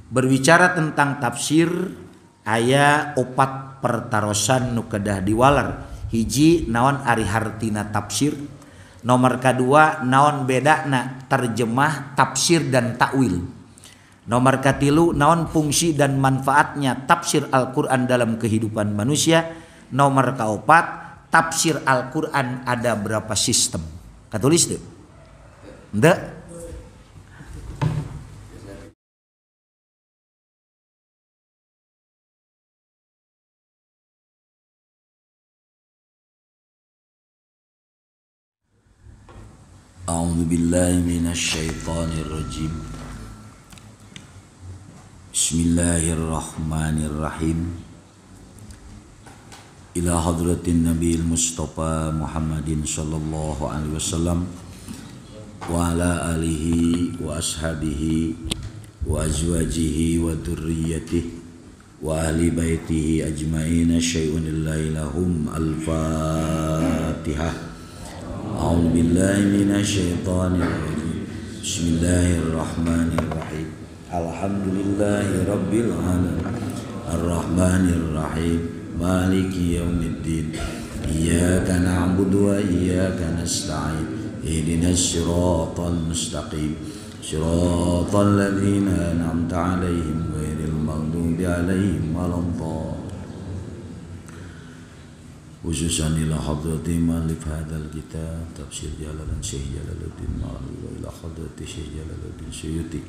Berbicara tentang tafsir aya opat pertarosan nu kedah diwalar. Hiji naon ari hartina tafsir, nomor kedua naon bedana terjemah, tafsir dan takwil, nomor katilu naon fungsi dan manfaatnya tafsir Al-Quran dalam kehidupan manusia, nomor kaopat tafsir Al-Quran ada berapa sistem. Katulis tuh ende. A'udzu billahi minasy syaithanir rajim. Bismillahirrahmanirrahim. Ila hadratin Nabiyil Mustafa Muhammadin sallallahu alaihi wasallam wa ala alihi wa ashabihi wa azwajihi wa dzurriyyatihi wa ahli baitihi ajmain syai'un lillahi lahum al-Fatihah. A'udzu billahi minasy syaithanir rajim. Bismillahirrahmanirrahim. Alhamdulillahi rabbil alamin. Arrahmanir rahim. Maliki yaumiddin. Iyyaka na'budu wa iyyaka nasta'in. Ihdinas siratal mustaqim. Siratal ladzina an'amta 'alaihim ghairil maghdubi 'alaihim waladdallin. Khususan ila hadrati ma'alif hadal kitab tafsir Jalalan Syekh Jalaluddin Ma'ali wa ila hadrati Syekh Jalaluddin Suyuti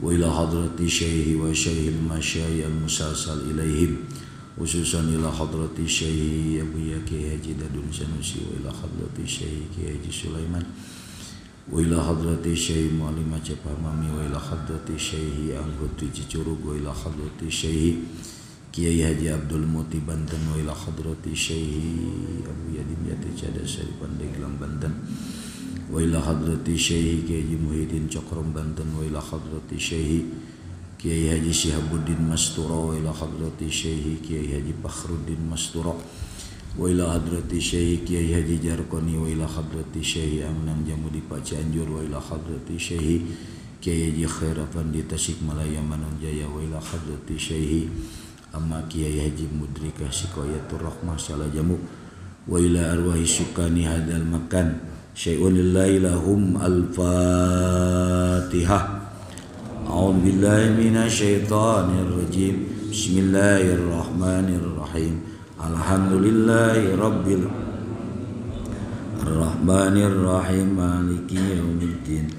wa ila hadrati Syekhi wa Syekhil Masyayikh al-musalsal ilaihim, khususan ila hadrati Syekh Abu Yaki Haji Dadun Sanusi wa ila hadrati Syekh Haji Sulaiman wa ila hadrati Syekh Mu'alim Aceh Pahmami wa ila hadrati Syekh Al-Huti Cicurug wa ila hadrati Syekh Kiai Haji Abdul Muti Banten wa ila hadrati Syekh Abu Yadim Yati Cadas dari Pandeglang Banten wa ila hadrati Syekh Kiai Haji Muhyiddin Cokrom Banten wa ila hadrati Syekh Kiai Haji Syihabuddin Mastura wa ila hadrati Syekh Kiai Haji Fakhruddin Mastura wa ila hadrati Syekh Kiai Haji Jarkoni wa ila hadrati Syekh Amnan Jamudi Pak Cianjur wa ila hadrati Syekh Kiai Haji Khairafan di Tasikmalaya Manunjaya wa ila hadrati Syekh Amma Kiai Haji Mudrikah Sikoyatur Rahmah Salajamu wa ila arwahi sukani hadal makan syai'un lillahi lahum al-Fatihah. A'udzu billahi minasy syaithanir rajim. Bismillahirrahmanirrahim. Alhamdulillahi rabbil arrahmanir rahim maliki yaumiddin.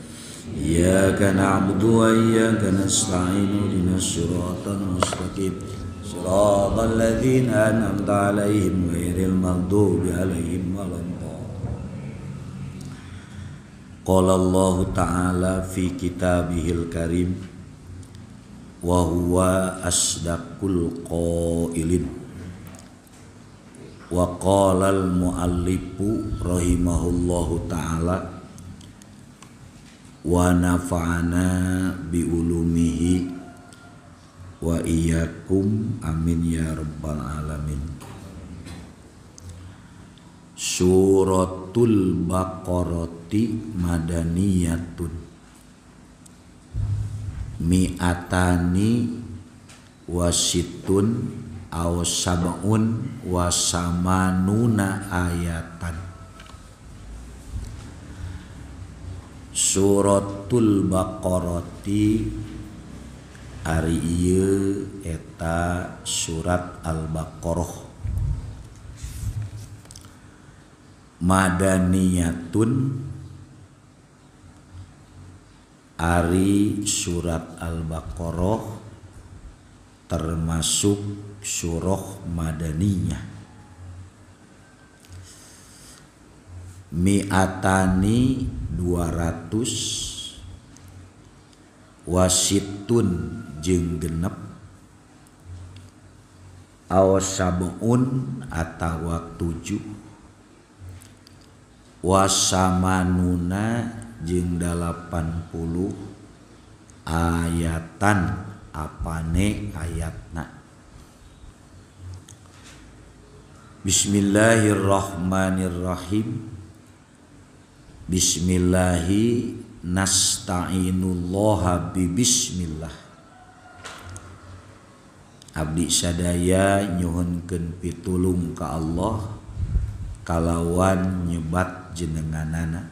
Iyyaka na'budu wa iyyaka nasta'in ihdinas siratal mustaqim. Siratal ladzina an'amta 'alaihim ghairil maghdubi 'alaihim waladdallin. Qala Allah Ta'ala fi kitabihil karim wa huwa asdaqul qailin. Wa qala al-muallifu rahimahullahu ta'ala wa nafa'ana bi ulumihi wa iyyakum amin ya rabbal alamin. Suratul Baqarati madaniyatun mi'atani wasitun aw sab'un wa samanuna ayatan. Suratul Baqarati ari ieu eta surat Al-Baqarah. Madaniyatun ari surat Al-Baqarah termasuk surah madaniyah. Mi'atani 200 wasitun jeung genep aw sab'un atawa 7 wasamanuna jeung 80 ayatan apane ayatna. Bismillahirrahmanirrahim. Bismillahi nasta'inullaha bi bismillah abdi sadaya nyuhunkeun pitulung ka Allah kalawan nyebat jenenganana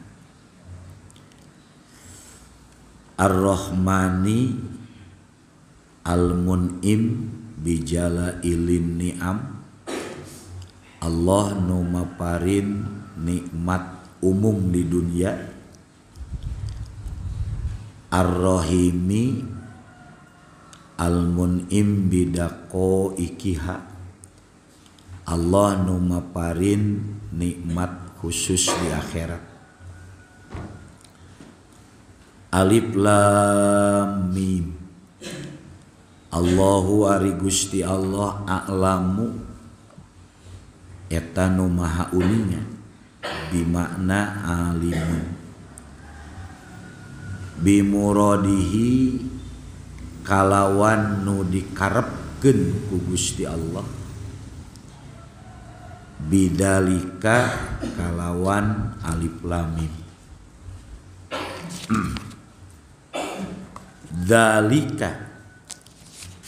Ar-Rahmani Al-Mun'im bijala ilin ni'am Allah nu maparin nikmat umum di dunia Ar-Rahimi Al-Mun'im bidako ikiha Allah nu maparin nikmat khusus di akhirat. Alif Lam Mim Allahu ari Gusti Allah a'lamu eta nu maha uninga bimakna alimun bimuradihi kalawan nu dikarepkeun ku Gusti Allah bidalika kalawan alif lam mim dalika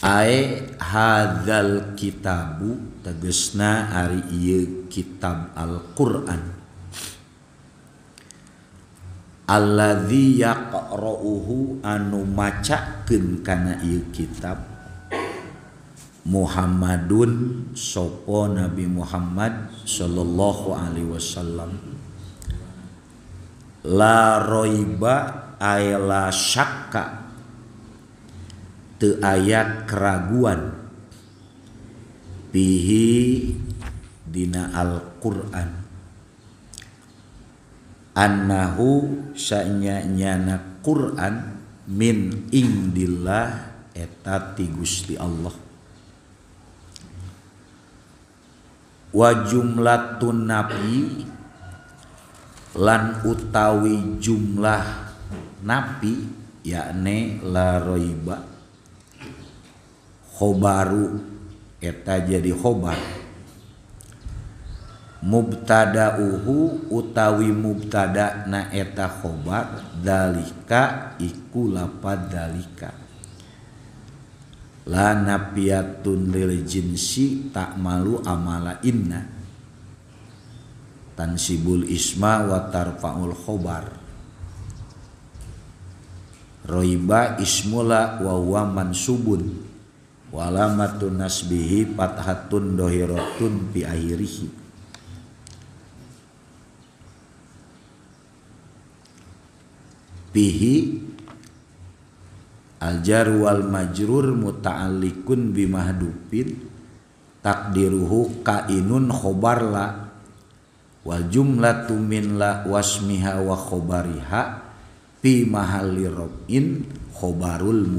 ae hadzal kitabu tegesna ari ieu kitab Al-Qur'an alladzi yaqra'uhu anu macakeun kana ieu kitab Muhammadun sopo Nabi Muhammad sallallahu alaihi wasallam la roiba ay la syakka teu aya keraguan bihi dina Al-Qur'an annahu sanyana Qur'an min indillah eta ti Gusti Allah wa jumlatun nabi lan utawi jumlah nabi yakni la roiba khobaru eta jadi khobar mubtada'uhu utawi mubtada na eta khobar dalika iku lapad dalika la nafiyatun lil jinsi tak malu amala inna tansibul isma wa tarfa'ul khobar roiba ismula wa huwa mansubun walamatun nasbihi fathatun dohiratun fi akhirih bihi al-jar wal majrur muta'alliqun bimahdufin takdiruhu kainun khobar la wal jumlatu min la wasmiha wa khobariha fi mahalli robin khobarul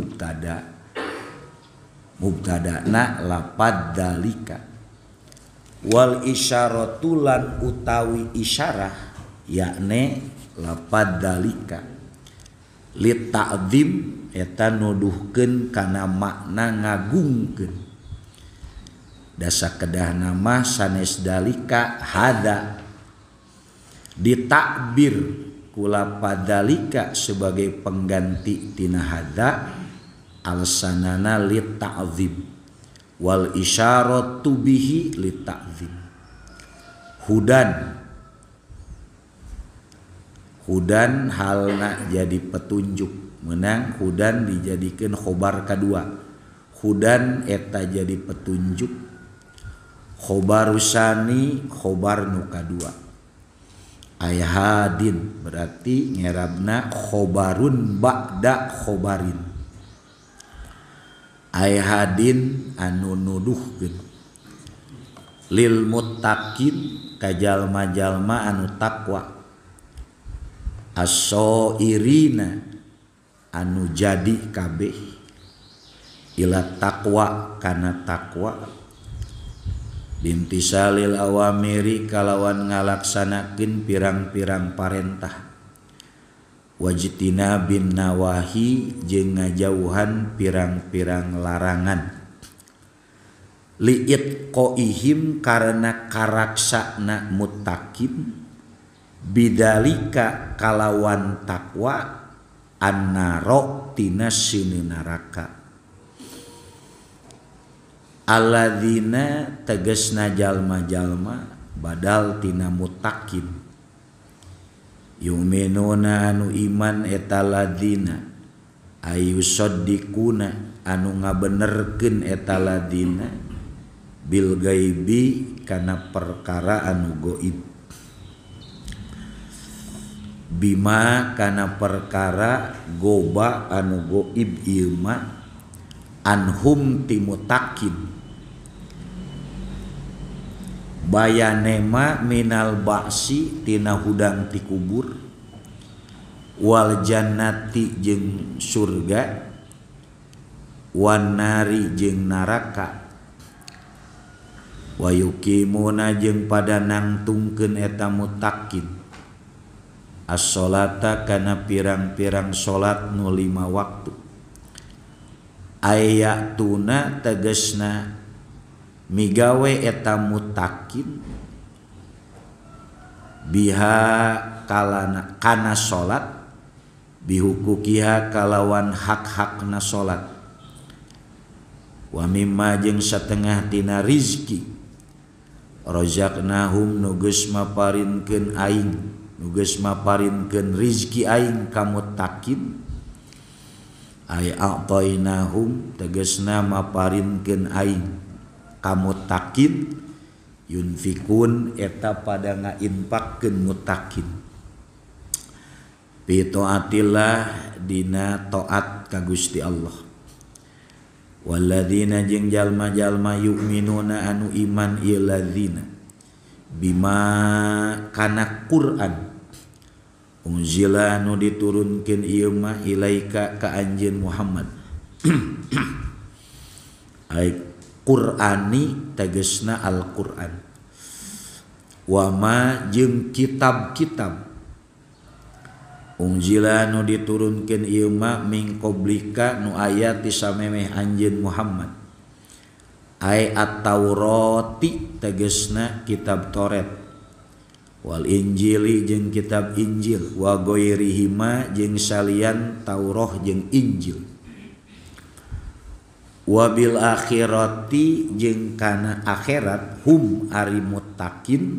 mubtada'na lapad dalika wal isyaratu lan utawi isyarah yakni lapad dalika lit ta'zim eta nuduhkeun kana makna ngagungkeun dasa kedah nama sanes dalika hada ditakbir kula padalika sebagai pengganti tina hada alsanana lit ta'zim wal isyaratu bihi lit ta'zim hudan halna jadi petunjuk menang hudan dijadikan khobar kedua hudan eta jadi petunjuk khobarusani khobar nu kadua ayhadin berarti ngerabna khobarun ba'da khobarin ayhadin anu nuduhkeun lil muttaqin kajalma-jalma anu takwa as-sairina anu jadi kabeh ila taqwa kana taqwa bintisalil awamiri kalawan ngalaksanakeun pirang-pirang parentah wajtina bin nawahi jeung ngajauhan pirang-pirang larangan liit qaihim karena karaksana muttaqin bidalika kalawan taqwa annaro tina sini neraka alladzina tegasna jalma-jalma badal tina mutakin yu'minuna anu iman eta ladzina ayusaddiquna anu ngabenerkeun eta ladzina bil gaibi kana perkara anu gaib bima kana perkara goba anu gaib ieu mah anhum timutakin bayanema minal ba'si tina hudang ti kubur wal jannati jeung surga wan nari jeung naraka wa yuqimuna jeung pada nangtungkeun eta mutakin as-sholata kana pirang-pirang salat nu 5 waktu ayatuna tegasna migawe eta mutakin biha kana salat bihukukiha kalawan hak-hakna salat wa mimma jeung satengah tina rizki razaqnahum nugeus maparinkeun aing nugeus maparinkeun rizki aing ka mutakin ay a'tainahum tegasna maparinkeun aing ka mutakin yunfikun eta pada ngainfakkeun mutakin bi taatillah dina taat ka Gusti Allah walladzina jeung jalma-jalma yu'minuna anu iman ieu ladzina bima kana Quran unzila anu diturunkeun ieu mah ilaika ka anjeun Muhammad ay Qur'ani tegasna Al-Qur'an wa ma jeung kitab-kitab unzila nu diturunkeun ieu mah min qablika nu aya ti samemeh anjeun Muhammad ay at-taurati tegasna kitab Taurat wal injili jeung kitab Injil wa ghairihima jeung salian Taurah jeung Injil wabil akhirati jeung kana akhirat hum ari muttaqin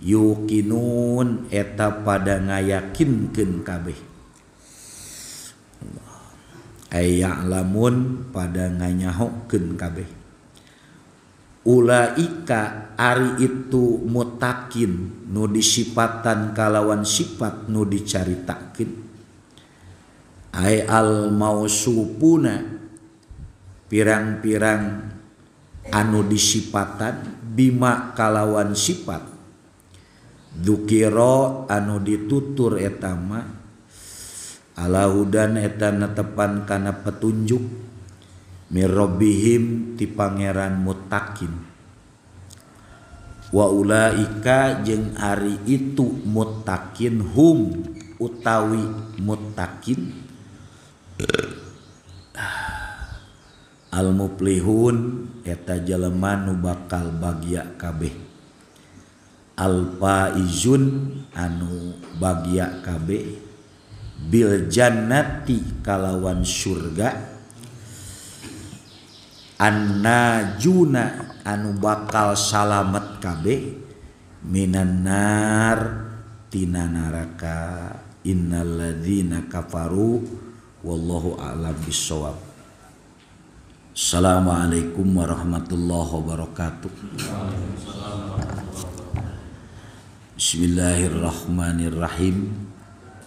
yuqinun eta pada ngayakinkeun kabeh ay ya'lamun pada nganyahokeun kabeh ulaika ari itu muttaqin nu disipatan kalawan sifat nu dicaritakeun ay al mausupuna pirang-pirang anu disipatan bima kalawan sifat dzukira anu ditutur eta mah ala hudan eta netepan kana petunjuk mir rabbihim ti pangeran muttaqin wa ulaika jeung ari itu muttaqin hum utawi muttaqin al muflihun eta jelema nu bakal bagya kabeh al faizun anu bagya kabeh bil jannati kalawan surga annajuna anu bakal salamet kabeh minan nar tina naraka innalladzina kafaru wallahu a'lam bissawab. Assalamualaikum warahmatullahi wabarakatuh. Bismillahirrahmanirrahim.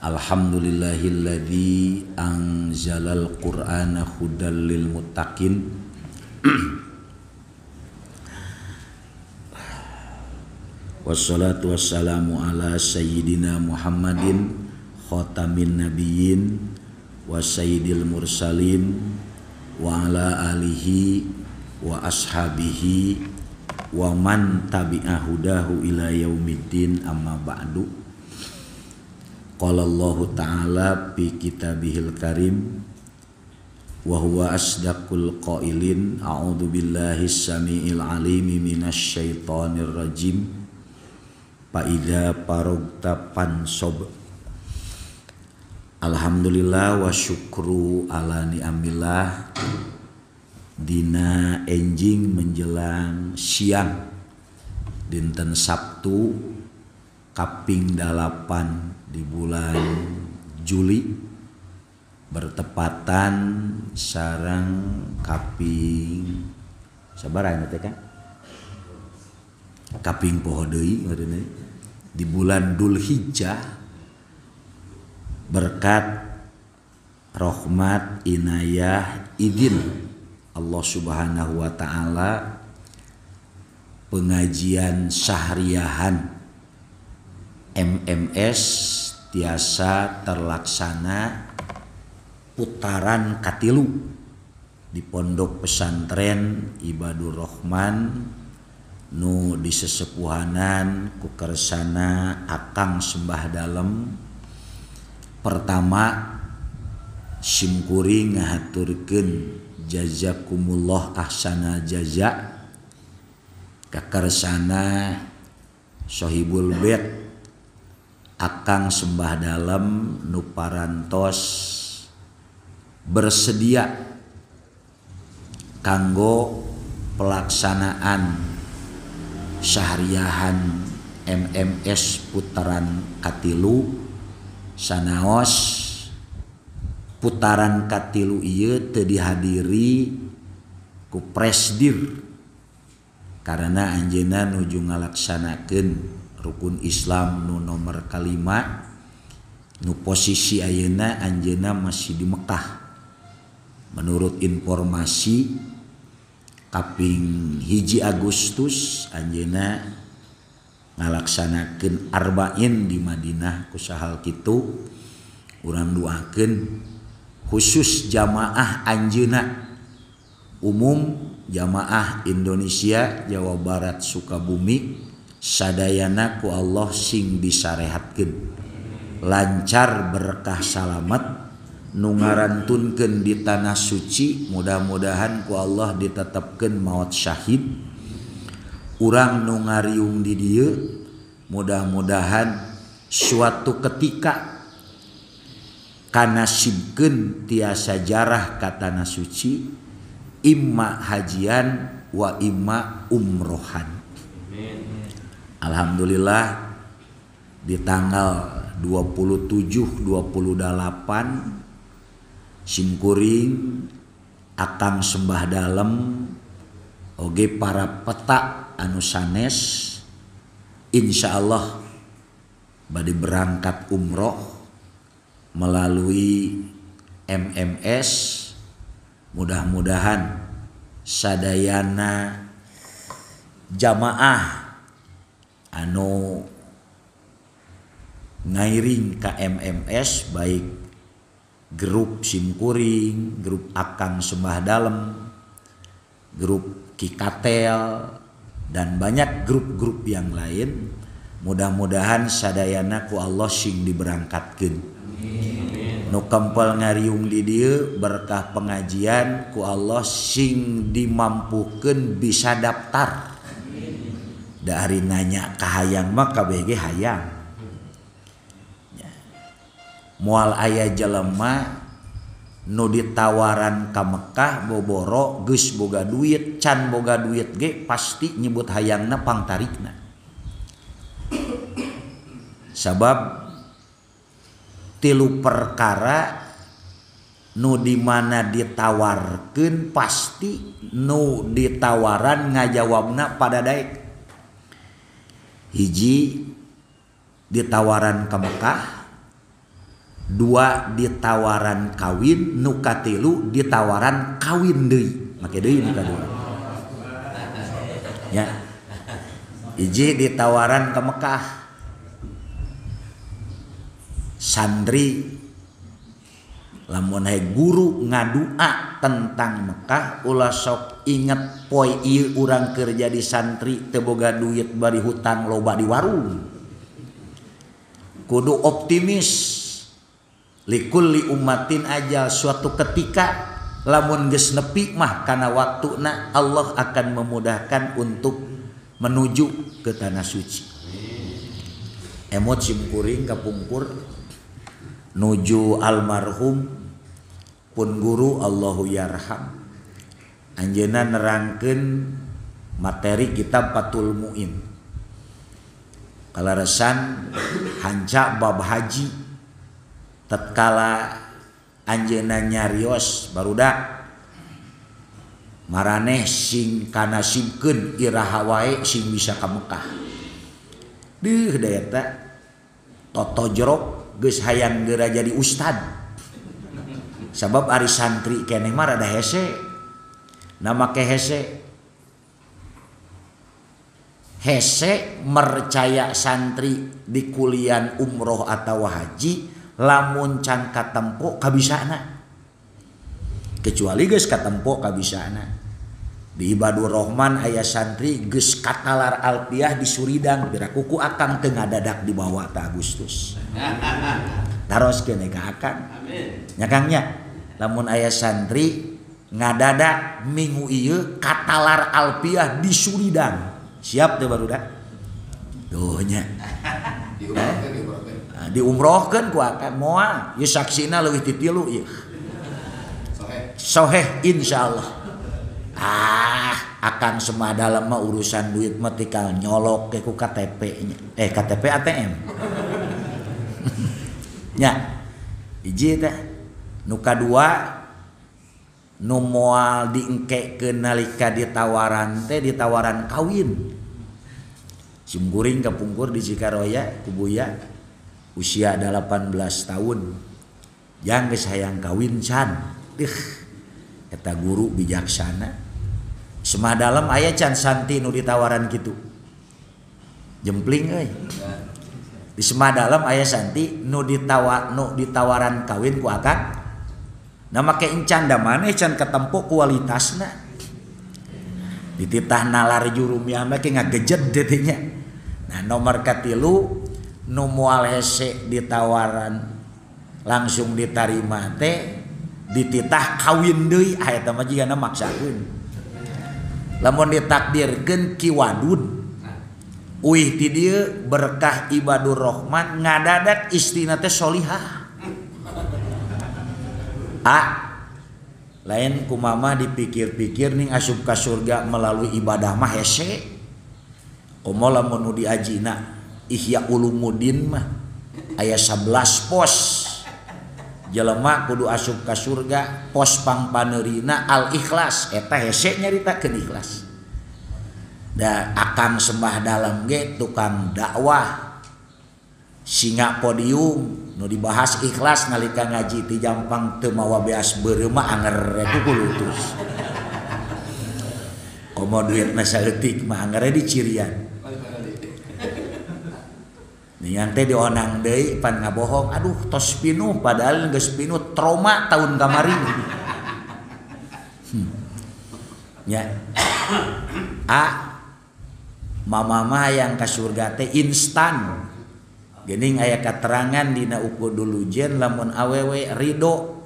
Alhamdulillahilladzi anzalal qur'ana hudal lil muttaqin. Wassalatu wassalamu ala sayyidina Muhammadin khatamin nabiyyin wa sayyidil mursalin wa ala alihi wa ashabihi wa man tabi'ahudahu ila yaumiddin amma ba'du. Qala Allah ta'ala fi kitabihil karim wa huwa asdaqul qailin a'udzu billahis samiil alimi minasy syaithanir rajim fa idza faragta fansob. Alhamdulillah wa syukru ala ni'amillah dina enjing menjelang siang dinten Sabtu kaping 8 di bulan Juli bertepatan sareng kaping sabaraha teh kan kaping poho deui di bulan Dzulhijjah berkat rahmat inayah izin Allah Subhanahu wa taala pengajian syahriahan MMS tiasa terlaksana putaran katilu di Pondok Pesantren Ibadur Rahman nu disesepuhanan ku kersana Akang Sembah Dalem. Pertama simkuring ngahaturkeun jazakumullah ahsana jaza ka kersana Sohibul Bait Akang Sembah Dalem nu parantos bersedia kanggo pelaksanaan syahriahan MMS putaran katilu sanaos putaran katilu ieu teu dihadiri ku presdir karena anjeunna nuju ngalaksanakeun rukun Islam nu nomor 5 nu posisi ayeuna anjeunna masih di Mekah. Menurut informasi kaping 1 Agustus anjeunna ngalaksanakeun arba'in di Madinah kusahal kitu urang doakeun khusus jamaah anjeunna umum jamaah Indonesia Jawa Barat Sukabumi sadayana ku Allah sing disarehatkeun lancar berkah salamet nu ngarantunkeun di tanah suci mudah-mudahan ku Allah ditetepkeun maot syahid urang nu ngariung di dieu mudah-mudahan suatu ketika kanasibkeun tiasa jarah ka tanah suci imma hajian wa imma umrohan. Alhamdulillah di tanggal 27 28 simkuring Akang Sembah Dalem oge para peta anu sanes insyaallah bade berangkat umroh melalui MMS. Mudah-mudahan sadayana jamaah anu ngairing ka MMS baik grup simkuring, grup Akang Sembah Dalem, grup Kikatel dan banyak grup-grup yang lain mudah-mudahan sadayana ku Allah sing diberangkatkeun. Nu kempel ngariung di dieu berkah pengajian ku Allah sing dimampukeun bisa daftar. Da ari nanya ka hayang mah kabeh ge hayang. Moal aya jelema nu ditawaran ka Mekah boboro geus boga duit can boga duit ge pasti nyebut hayangna pangtarikna. Sabab tilu perkara nu di mana ditawarkeun pasti nu ditawaran ngajawabna pada daek. Hiji ditawaran ka Mekah, 2 ditawaran kawin, nu katilu ditawaran kawin deui. Make deui nu kadua. Ya. Hiji ditawaran ka Mekah. Santri lamun hae guru ngadua tentang Mekah ulah sok inget poe ieu urang keur jadi santri teu boga duit bari hutang loba di warung. Kudu optimis. Likulli ummatin ajal suatu ketika lamun geus nepi mah kana waktuna Allah akan memudahkan untuk menuju ke tanah suci. Emot simkuring kapungkur nuju almarhum pun guru Allahu yarham anjeunna nerangkeun materi kitab Fathul Muin. Kalaresan hanca bab haji tatkala anjeunna nyarios barudak maraneh sing kanasibkeun iraha wae sing bisa ka Mekah. Deuh da eta toto jerok geus hayang geura jadi ustad. Sabab ari santri keneh mah rada hese. Nama ke hese. Hese mercaya santri di kuliah umroh atau haji lamun can katempo kabisana. Kecuali geus katempo kabisana. Di Ibadur Rahman aya santri geus katalar alpiah di Suridang bira kuku akang teu ngadadak di bawah ta Agustus. Taroskeun ka akang. Amin. Nya Kang nya lamun aya santri ngadadak minggu ieu katalar alpiah di Suridang. Siap teh barudak. Tuh nya. Diumrohkeun ku akang moal, ieu saksina leuwih ti 3 ieu. Soheh insyaallah. Akan semadalam mah urusan duit mah tikal nyolok ke ku KTP KTP ATM. Nya hiji teh nu kadua nu moal diengkekeun nalika ditawaran teh ditawaran kawin. Simkuring kapungkur di Cikaroya ku buya usia 18 tahun. Jang geus hayang kawin can. Eta guru bijaksana. Semadalam aya can santi nu ditawaran kitu. Jempling euy. Di semadalam aya santi nu ditawaran kawin ku akang. Na make encan da maneh can katempo kualitasna. Dititah nalar jurumia mah ke ngagejed teh nya. Nah nomor katilu nu moal hese ditawaran langsung ditarima teh dititah kawin deui eta mah jigana maksakeun. Lamun ditakdirkeun ki wadud uih ti dieu berkah Ibadur Rahman ngadadak istina teh solihah. Lain kumama dipikir-pikir ning asup ka surga melalui ibadah mah hese. Komo lamun nu diajina Ihya Ulumuddin mah aya 11 pos. Jelema kudu asup ka surga pos pangpaneurina Al Ikhlas eta hese nyaritakeun ikhlas. Da akang sembah dalam ge tukang dakwah singa podium nu dibahas ikhlas nalika ngaji ti Jampang teu mawa beas beureum mah anger ku kulutus. Komo duitna saeutik mah anger di cirian. Yang teh dionang deui pan ngabohong, aduh tos pinuh padahal geus pinuh trauma tahun kamari. Ya. Mama mah yang ka surga teh instan. Geuning aya katerangan dina ukudul ujian lamun awewe ridho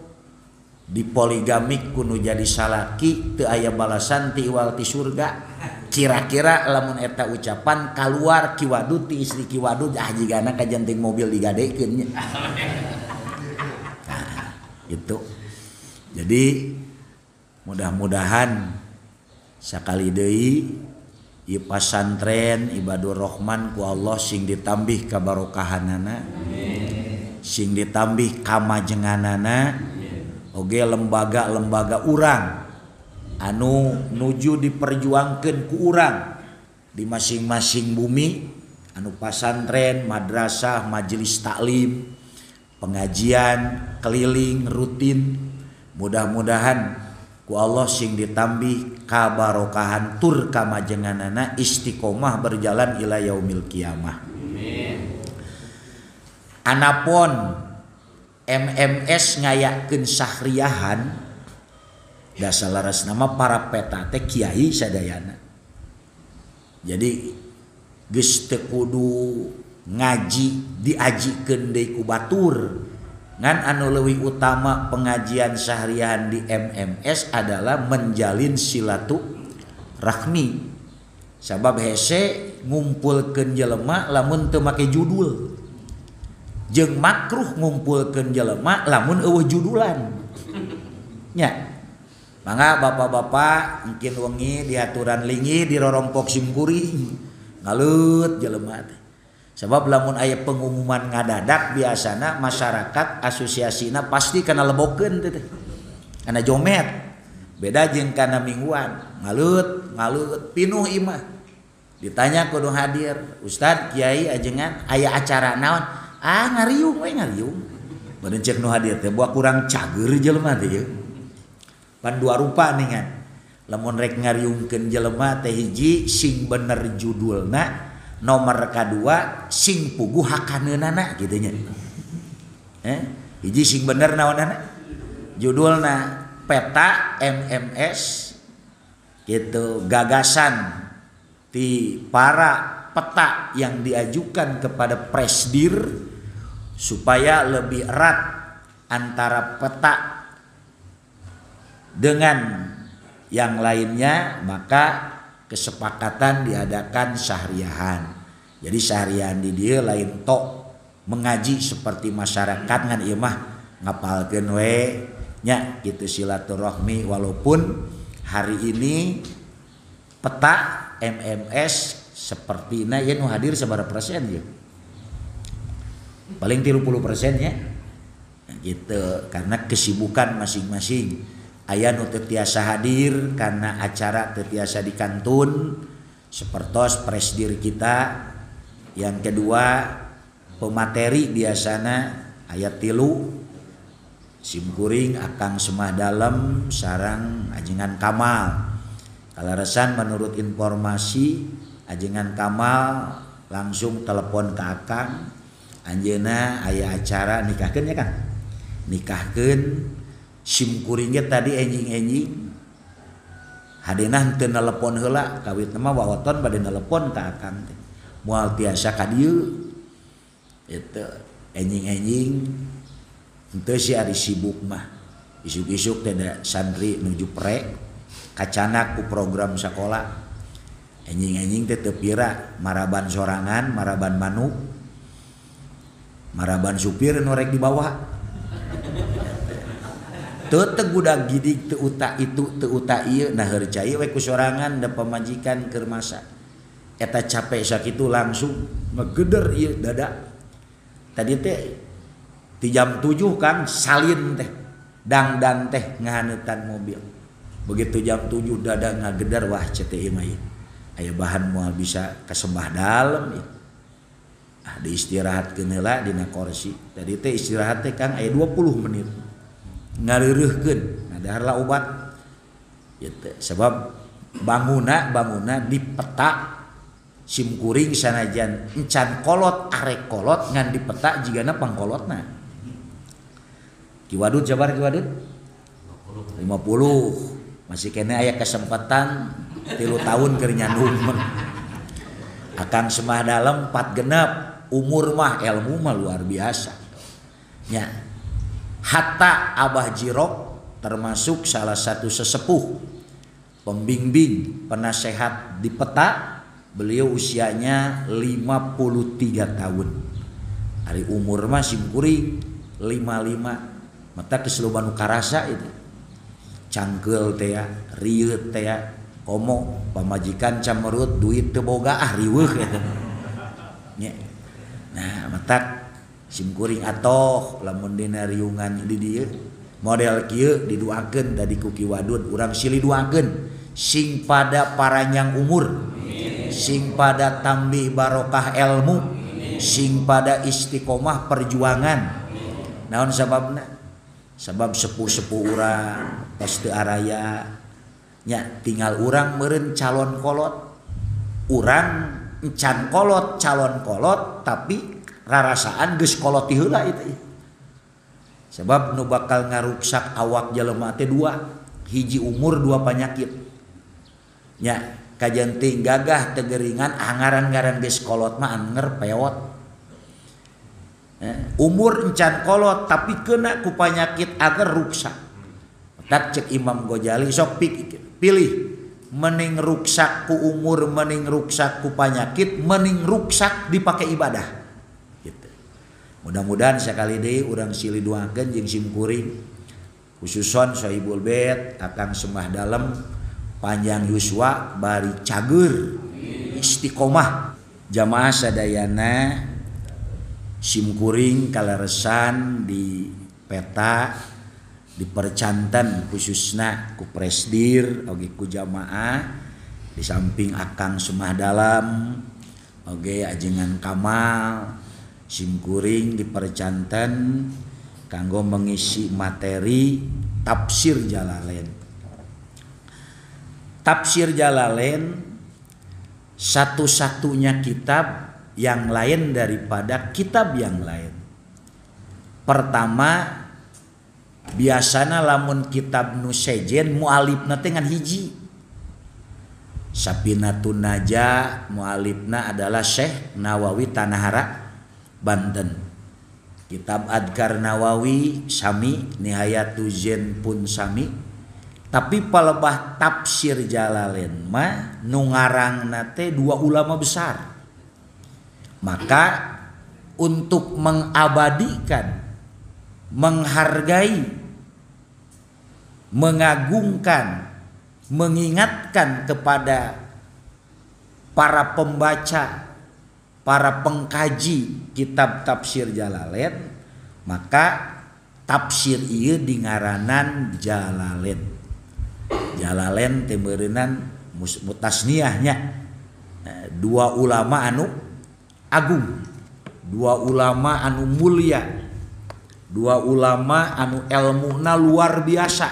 dipoligamik kudu jadi salaki teu aya balasan ti iwal ti surga. Kira-kira lamun eta ucapan keluar ki wadud ti istri ki wadud jigana kajenting mobil digadekeun nya. Nah, itu. Jadi mudah-mudahan sakali deui ieu pasantren Ibadur Rahman ku Allah sing ditambih kabarokahanana. Sing ditambih kamajenganana. Oge lembaga-lembaga urang anu nuju diperjuangkeun ku urang di masing-masing bumi anu pasantren, madrasah, majelis taklim, pengajian keliling rutin. Mudah-mudahan ku Allah sing ditambih kabarokahan tur kamajenganana istiqomah berjalan ila yaumil kiamah. Amin. Anapun MMS ngayakeun sahriahan da salaras nama para peta teh kiai sadayana. Jadi geus teu kudu ngaji diajikeun deui ku batur. Ngan anu leuwih utama pengajian sahriahan di MMS adalah menjalin silaturahmi. Sabab hese ngumpulkeun jelema lamun teu make judul. Jeung makruh ngumpulkeun jelema lamun eueuh judulan. Nya. Mangga bapak-bapak mungkin wengi diaturan lingi di rorompok simkuring ngalut jelema teh. Sebab lamun aya pengumuman ngadadak biasana masyarakat asosiasina pasti kana lebokeun teh. Kana jomet. Beda jeung kana mingguan. Ngalut pinuh imah. Ditanya kudu hadir. Ustad, kiai ajengan aya acara naon? Ngariung we ngariung. Beureun ceuk nu hadir teh buah kurang cager jelema teh ye. Pan dua rupa ningan. Lamun rek ngariungkeun jelema teh hiji sing bener judulna, nomor kadua sing puguh hakaneunana kitu nya. Hiji sing bener naonana? Judulna peta MMS gitu, gagasan di para peta yang diajukan kepada Presdir supaya lebih erat antara peta dengan yang lainnya, maka kesepakatan diadakan syahriahan. Jadi syahriahan di dia lain tok mengaji seperti masyarakat ngan ieu mah ngapalkeun we nya kitu silaturahmi. Walaupun hari ini peta MMS sepertina ye nu hadir sabaraha persen ye? Paling 30% ya. Gitu, karena kesibukan masing-masing. Aya nu teu tiasa hadir karena acara teu tiasa di kantun sapertos presdir kita. Yang kedua pemateri biasana aya 3 simkuring Akang Semah Dalem sareng Ajengan Kamal. Kalaresan menurut informasi Ajengan Kamal langsung telepon ke Akang, anjeunna aya acara nikahkeun ya Kang. Nikahkeun simkuringnya tadi enjing-enjing hadenah teu nelepon heula kawitna mah wawaton bade nelepon ka Akang teh moal tiasa ka dieu eta enjing-enjing henteu si ari sibuk mah isuk-isuk teh da santri nuju prek kacanak ku program sakola enjing-enjing teh teu pira maraban sorangan maraban manuk maraban supir nu rek di bawah teu tegudag gidig teu uta itu teu uta ieu nah heureui we ku sorangan da pamajikan keur masak eta capek sakitu langsung ngegeder ieu dada tadi teh di jam 7 Kang salin teh dangdan teh ngahaneutan mobil begitu jam 7 dada ngagedar wah cete ieu mah aya bahan moal bisa kasembah dalem ieu diistirahatkeun heula dina kursi tadi teh istirahat teh Kang aya 20 menit ngareureuhkeun ngadahar obat gitu. Sebab banguna di peta simkuring sanajan encan kolot arek kolot ngan di peta jigana pangkolotna kiwadud jabar kiwadud 50 masih kene aya kesempatan 3 tahun keur nyandung Akang Semah Dalem 4 genep umur mah ilmu mah luar biasa nya. Hatta Abah Jirok termasuk salah satu sesepuh pembimbing penasehat di peta. Beliau usianya 53 tahun. Ari umur mah simkuring 55. Mata keseluban nu karasa itu. Cangkeul teh ya, rieuh teh ya, komo pamajikan camerut duit teu boga riweuh eta. Nya. Nah, mata simkuring atoh lamun dina riungan di dieu model kieu diduakeun tadi ku kiwadud urang silih duakeun sing pada paranyang umur sing pada tambih barokah ilmu sing pada istiqomah perjuangan naon sababna sabab sepuh-sepuh urang tos teu araya nya tinggal urang meureun calon kolot urang encan kolot calon kolot tapi rarasaan geus kolot ti heula itu. Sebab nu bakal ngaruksak awak jelema teh 2, hiji umur 2 panyakit. Nya kajenting gagah teu geuringan angaran-ngaran geus kolot mah anger peot. Umur encan kolot tapi kena ku panyakit agar ruksak. Tak cek Imam Ghazali sok pilih mending ruksak ku umur mending ruksak ku panyakit mending ruksak dipake ibadah. Mudah-mudahan sekali deui urang silih duakeun jeung simkuring khususon Sohibul Bait akang sembah dalem panjang yuswa bari cager istiqomah jamaah sadayana simkuring kaleresan di peta dipercanten khususna ku presdir oge ku jamaah di samping akang sembah dalam oge ajengan Kamal simkuring dipercanten kanggo mengisi materi tafsir Jalalain. Tafsir Jalalain satu-satunya kitab yang lain daripada kitab yang lain. Pertama, biasana lamun kitab nu sejen mualifna teh ngan hiji. Sapinatun Najah mualifna adalah Syekh Nawawi Tanahara Banten. Kitab Adkar Nawawi sami, Nihayatul Zen pun sami. Tapi palebah tafsir Jalalain mah nu ngarangna teh dua ulama besar. Maka untuk mengabadikan, menghargai, mengagungkan, mengingatkan kepada para pembaca, para pengkaji kitab tafsir Jalalain, maka tafsir ieu dingaranan Jalalain. Jalalain teh beureunan mutasniahnya dua ulama anu agung, dua ulama anu mulia, dua ulama anu ilmuna luar biasa.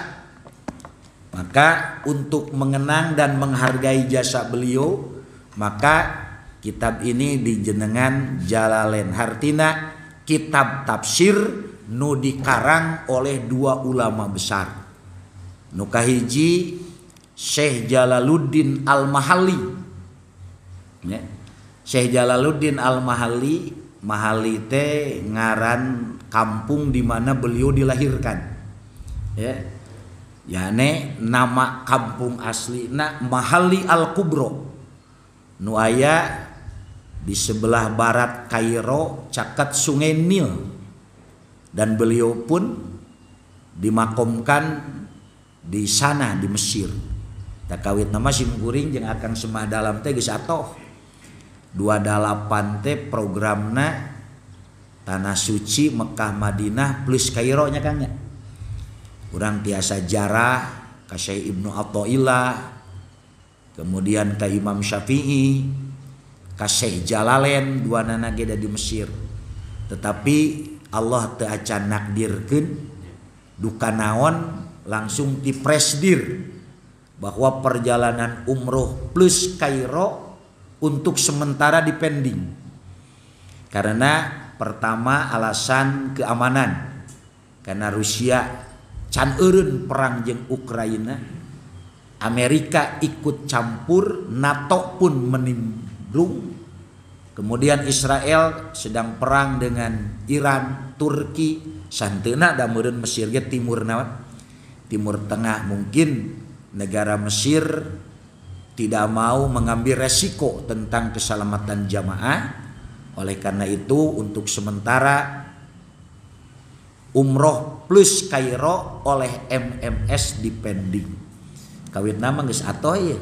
Maka untuk mengenang dan menghargai jasa beliau, maka kitab ini dijenengan Jalalain. Hartina kitab tafsir nu dikarang oleh dua ulama besar. Nu kahiji Syekh Jalaluddin Al-Mahalli. Ya. Syekh Jalaluddin Al-Mahalli, Mahalli teh ngaran kampung di mana beliau dilahirkan. Ya. Yane nama kampung aslina Mahalli Al-Kubro. Nu aya di sebelah barat Kairo caket Sungai Nil. Dan beliau pun dimakomkan di sana di Mesir. Takawit nama simkuring jeung akang sembah dalam teh geus atoh. 28 teh programna Tanah Suci Mekah Madinah plus Kairo nya Kang nya. Urang tiasa jarah ka Syekh Ibnu Athaillah, kemudian ka Imam Syafi'i, ka Syekh Jalalain duanana ge di Mesir. Tetapi Allah teu acan nakdirkeun duka naon langsung dipresdir bahwa perjalanan umroh plus Kairo untuk sementara dipending. Karena pertama alasan keamanan. Karena Rusia can eureun perang jeung Ukraina, Amerika ikut campur, NATO pun menimbrung. Kemudian Israel sedang perang dengan Iran, Turki, santeuna da meureun Mesir ge timur naon? Timur Tengah. Mungkin negara Mesir tidak mau mengambil resiko tentang keselamatan jamaah. Oleh karena itu untuk sementara umroh plus Kairo oleh MMS dipending. Kawit nama geus atoh ye.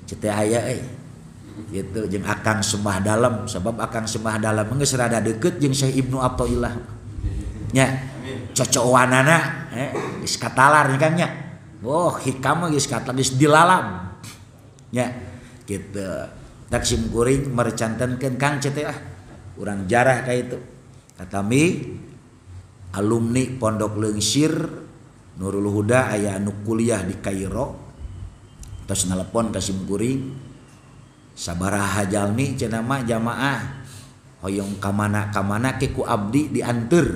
Cete aya gitu jeung akang sembah dalam, sebab akang sembah dalam geus rada deukeut jeung Syekh Ibnu Athaillah. Nya cocowanana geus katalar nya Kang nya. Oh hikam geus katalar geus dilalam. Nya kitu. Tak simkuring mercantenkeun Kang cete urang jarah ka itu. Katami alumni Pondok Leungsir Nurul Huda aya anu kuliah di Kairo. Tos nelpon ka simkuring sabaraha jalmi cenah mah jamaah hoyong ka mana ke ku abdi dianteur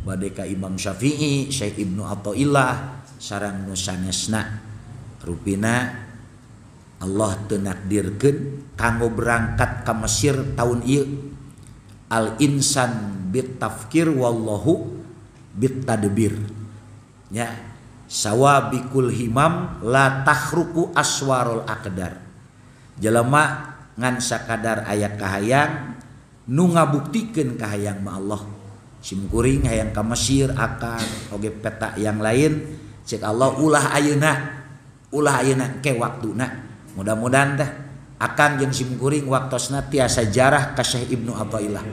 bade ka Imam Syafi'i, Syekh Ibnu Athaillah sareng nu sanesna. Rupina Allah teu nakdirkeun kanggo berangkat ka Mesir taun ieu. Al insan bit tafkir wallahu bit tadbir. Ya, sawabikul himam la takhruku aswarul aqdar. Jelema ngan sakadar aya kahayang nu ngabuktikeun kahayang mah Allah. Simkuring hayang ka Mesir akan oge peta yang lain Cek Allah ulah ayeuna ke waktuna. Mudah-mudahan teh akan jeung simkuring waktosna tiasa jarah ka Syekh Ibnu Athaillah.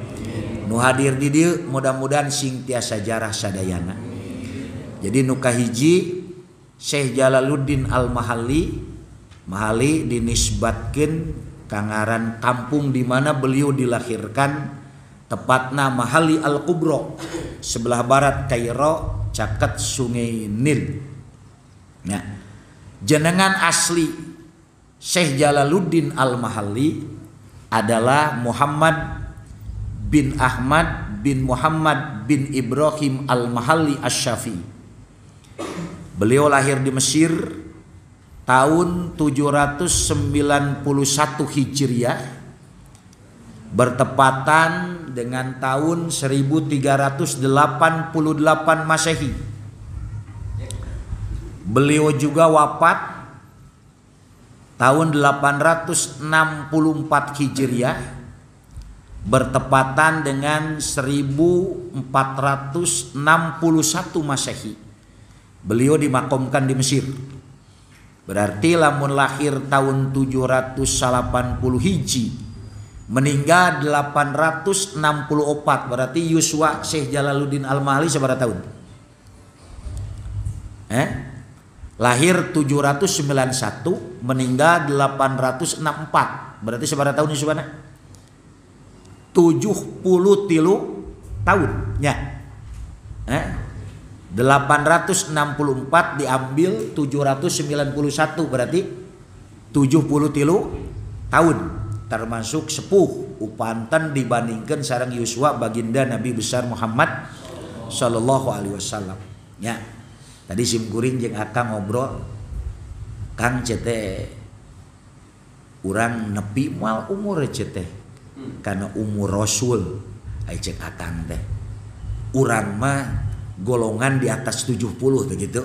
Nu hadir di dieu mudah-mudahan sing tiasa jarah sadayana. Jadi nu kahiji Syekh Jalaluddin Al-Mahalli dinisbatkeun kangaran kampung di mana beliau dilahirkan, tepatna Mahalli Al-Kubra, sebelah barat Kairo, caket Sungai Nil. Nah, jenengan asli Syekh Jalaluddin Al-Mahalli adalah Muhammad bin Ahmad bin Muhammad bin Ibrahim Al-Mahalli Asy-Syafi'i. Beliau lahir di Mesir tahun 791 Hijriah, bertepatan dengan tahun 1388 Masehi. Beliau juga wafat tahun 864 Hijriah, bertepatan dengan 1461 Masehi. Beliau dimakamkan di Mesir. Berarti lamun lahir tahun 780 Hiji, meninggal 864, berarti yuswa Syekh Jalaluddin Al-Mahalli sabaraha tahun? Lahir 791, meninggal 864, berarti sabaraha tahun yuswana? 73 tahun nya. 864 diambil 791, berarti 73 tahun, termasuk sepuh upanten dibandingkan sareng yuswa baginda Nabi besar Muhammad sallallahu alaihi wasallam. Ya. Tadi simkuring jeung akang ngobrol, Kang cete urang nepi moal umur cete karena umur Rasul. Ai cek akang teh urang mah golongan di atas 70 begitu.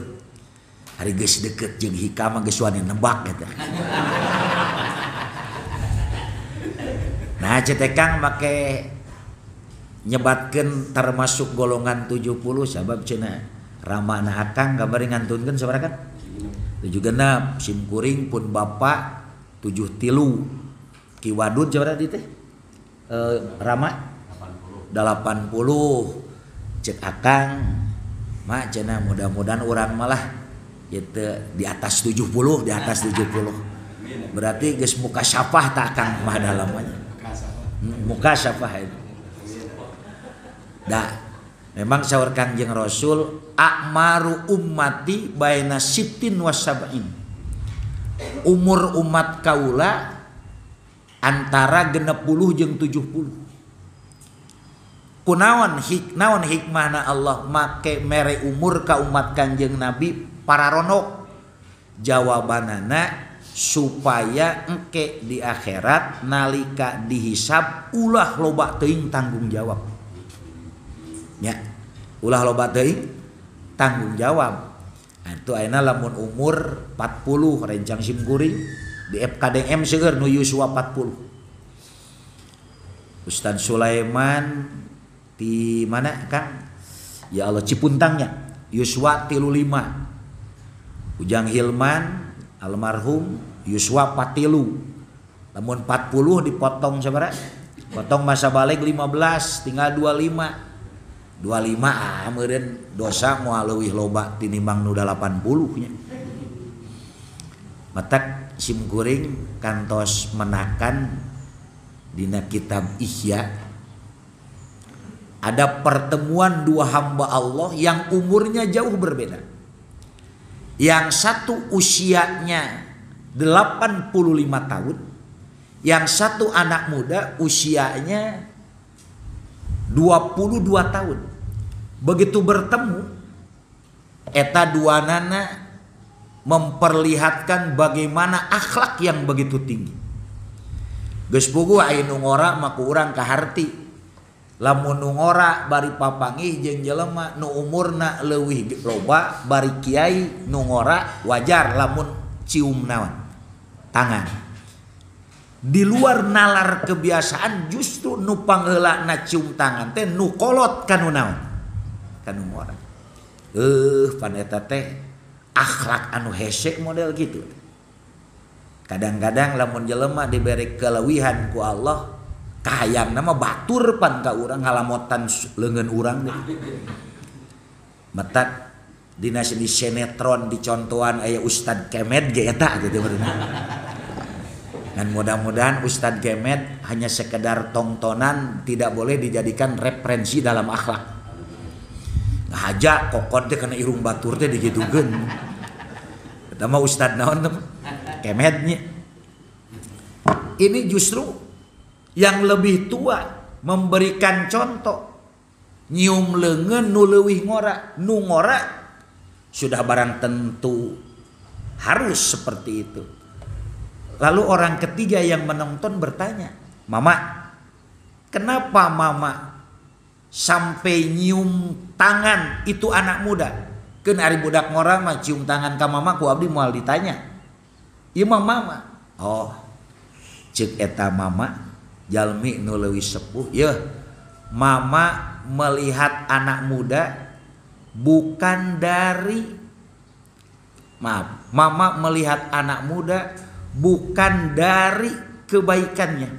Hari geus deket jeung hikam geus wani nebak eta. Nah cetekang make nyebatkeun termasuk golongan 70 sabab cenah ramana akang kabari ngantunkeun sabaraha kan? 76 simkuring pun bapak 73 Ki Wadud sabaraha dieu teh? Rama 80 cek akang mak cenah mudah-mudahan urang malah gitu di atas 70, di atas 70. Berarti geus muka syafah tak akang mah dalamnya. Muka syafah itu. Da memang saur Kangjeng Rasul akmaru ummati baina sittin wa sab'in. Umur umat kaula antara 60 jeung 70. Kunaon hikmahna Allah make mere umur ka umat Kanjeng Nabi pararonok? Jawabanana supaya engke di akhirat nalika dihisab ulah loba teuing tanggung jawab. Ya, ulah loba teuing tanggung jawab. Atuh ayeuna lamun umur 40 rencang simkuring di FKDM seueur nu yuswa 40. Ustaz Sulaiman di mana Kang? Ya Allah Cipuntangnya yuswa 35. Ujang Hilman almarhum yuswa 43. Lamun 40 dipotong sabaraha? Potong masa balik 15 tinggal 25. 25 meureun dosa moal leuwih loba tinimbang nu 80 nya. Matak simkuring kantos menakan dina kitab Ihya ada pertemuan dua hamba Allah yang umurnya jauh berbeda. Yang satu usianya 85 tahun, yang satu anak muda usianya 22 tahun. Begitu bertemu eta duanana memperlihatkan bagaimana akhlak yang begitu tinggi. Geus puguh aya nu ngora mah ku urang kaharti. Lamun nu ngora bari papangih jeung jelema nu umurna leuwih loba bari kiai nu ngora wajar lamun cium naon tangan. Di luar nalar kebiasaan justru nu pangeulana cium tangan teh nu kolot ka nu naon ka nu ngora. Pan eta teh akhlak anu hese model gitu. Kadang-kadang lamun jelema diberi kelewihan ku Allah, kahayang nama batur pan ka urang ngalamotan leungeun urang deh. Matak dina di sinetron dicontohan aya Ustad Kemet ge eta gitu bener. Dan mudah-mudahan Ustad Kemet hanya sekedar tontonan, tidak boleh dijadikan referensi dalam akhlak. Ngahaja kokot teh kana irung batur teh digitukeun. Eta mah Ustad naon teh? Kemetnya. Ini justru yang lebih tua memberikan contoh. Nyium leungeun nu leuwih ngora, nu ngora sudah barang tentu harus seperti itu. Lalu orang ketiga yang menonton bertanya, "Mama, kenapa mama sampai nyium tangan itu anak muda? Keun ari budak ngora mah cium tangan ka mama ku abdi moal ditanya." Ieu mah mama. Oh, ceuk eta mama jalmi nu leuwih sepuh, yeuh mama melihat anak muda bukan dari mama melihat anak muda bukan dari kebaikannya,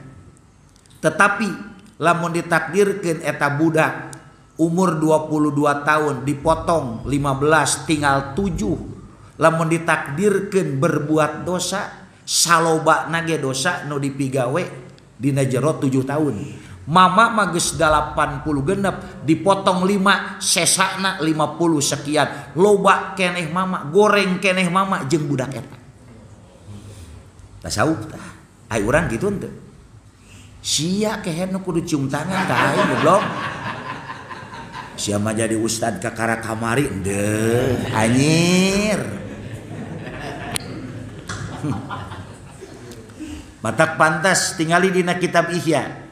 tetapi lamun ditakdirkeun eta budak umur 22 tahun dipotong 15 tinggal 7, lamun ditakdirkeun berbuat dosa salobana ge dosa nu dipigawe dina jero 7 tahun. Mama mah geus 80 genep dipotong 5 sesana 50 sekian. Loba keneh mama, goreng keneh mama jeung budak eta. Tasawuf tah. Ai urang kitu henteu. Sia kehe nu kudu cium tangan ka aing goblok. Sia mah jadi ustad ka kara kamari endeuh anyir. Matak pantas tingali dina kitab Ihya.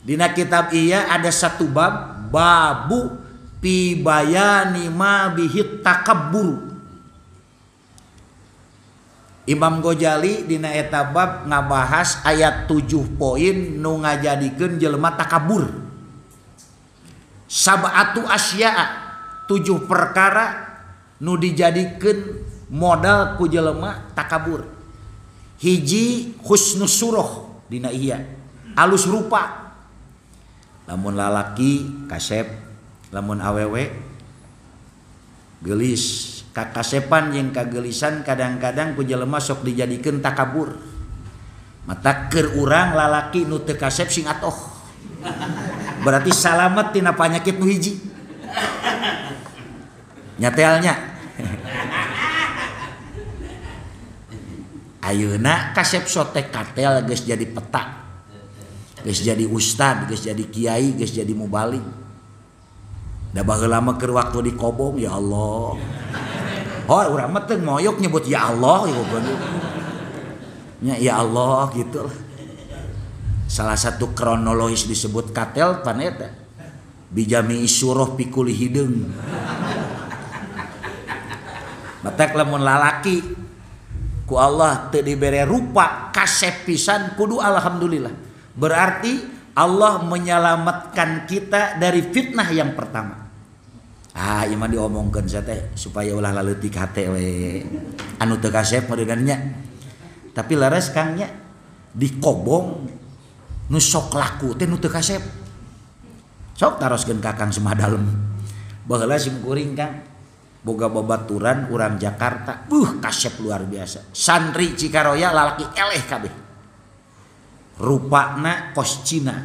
Dina kitab Ihya ada satu bab, babu pi bayani ma bihit takabbur. Imam Ghazali dina eta bab ngabahas ayat 7 poin nu ngajadikeun jelema takabur. Sab'atu asya'a, 7 perkara nu dijadikeun modal ku jelema takabur. Hiji husnus suruh dina Ihya, alus rupa. Lamun lalaki kasep, lamun awewe geulis. Kakasepan jeung kagelisan kadang-kadang ku jelema sok dijadikeun takabur. Mata keur urang lalaki nu teu kasep sing atoh. Berarti salamet tina panyakit nu hiji. Nyatealnya. Ayeuna kasep sotek katel geus jadi peta. Geus jadi ustad, geus jadi kiai, geus jadi mubalik. Da baheula mah keur waktu di kobong ya Allah. Oh, urang mah teu moyok nyebut ya Allah ya Allah gitu. Salah satu kronologis disebut katel pan eta. Bijami isyuroh pikuli hideung. Matak lamun lalaki ku Allah teu dibere rupa kasep pisan kudu alhamdulillah. Berarti Allah menyelamatkan kita dari fitnah yang pertama. Ieu mah diomongkeun sa teh supaya ulah laleutik hate we. Anu teu kasep meureunannya. Tapi laras kangnya dikobong nu sok laku teh nu teu kasep. Sok taroskeun ka Kang Sumadalem. Baheula sim kuring Kang boga babaturan urang Jakarta. Kasep luar biasa. Santri Cikaroya lalaki eleh kabeh. Rupana kos Cina.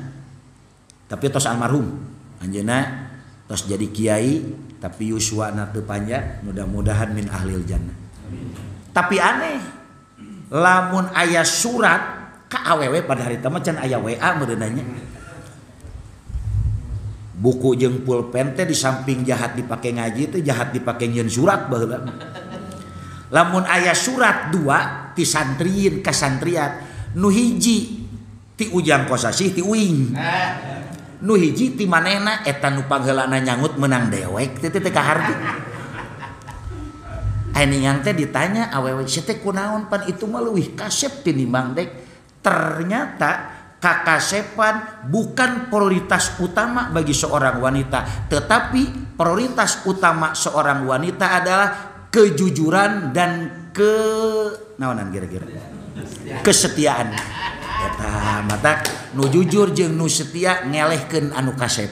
Tapi tos almarhum. Anjeunna tos jadi kiai tapi yuswana teu panjang, mudah-mudahan min ahlil jannah. Tapi aneh, lamun aya surat ka awewe pada hari teh can aya WA meureunanya. Buku jeung pulpen teh di samping jahat dipake ngaji teh jahat dipake nyieun surat baheula. Lamun aya surat 2 ti santriin ka santriat, nu hiji ti ujang kosasih ti uing. Nu hiji ti manehna eta nu pangheulana nyangut menang dewek teh teh kaharti. Ainingang teh ditanya awewe si teh kunaon pan itu mah leuwih kasep tinimbang dek. Ternyata kakasepan bukan prioritas utama bagi seorang wanita, tetapi prioritas utama seorang wanita adalah kejujuran dan naonan kira-kira kesetiaan. Eta mata nu jujur jeung nu setia ngelehkeun anu kasep.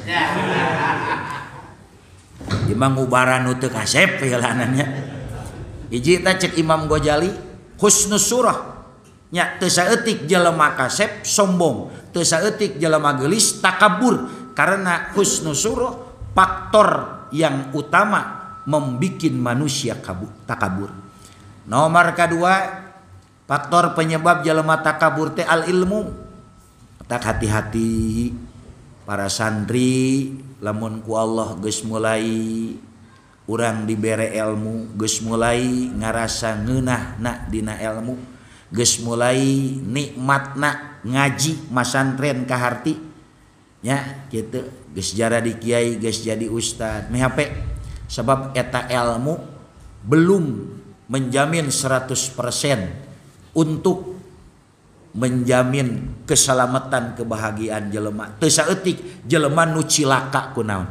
Imam ngubaran nu teu kasep heulaannya. Hiji eta cek Imam Ghazali husnus surah nya teu saeutik jelema kasep sombong, teu saeutik jelema geulis takabur karena husnus surah faktor yang utama membikin manusia takabur. Nomor kedua faktor penyebab jelema takabur teh al ilmu. Tak hati-hati para santri lamun ku Allah geus mulai urang dibere ilmu, geus mulai ngarasa ngeunahna dina ilmu, geus mulai nikmatna ngaji masantren ka harti nya kitu, geus jara di kiai, geus jadi ustad, mehape sebab eta ilmu belum menjamin 100% untuk menjamin keselamatan kebahagiaan jelema. Teu saeutik jelema nu cilaka ku naon?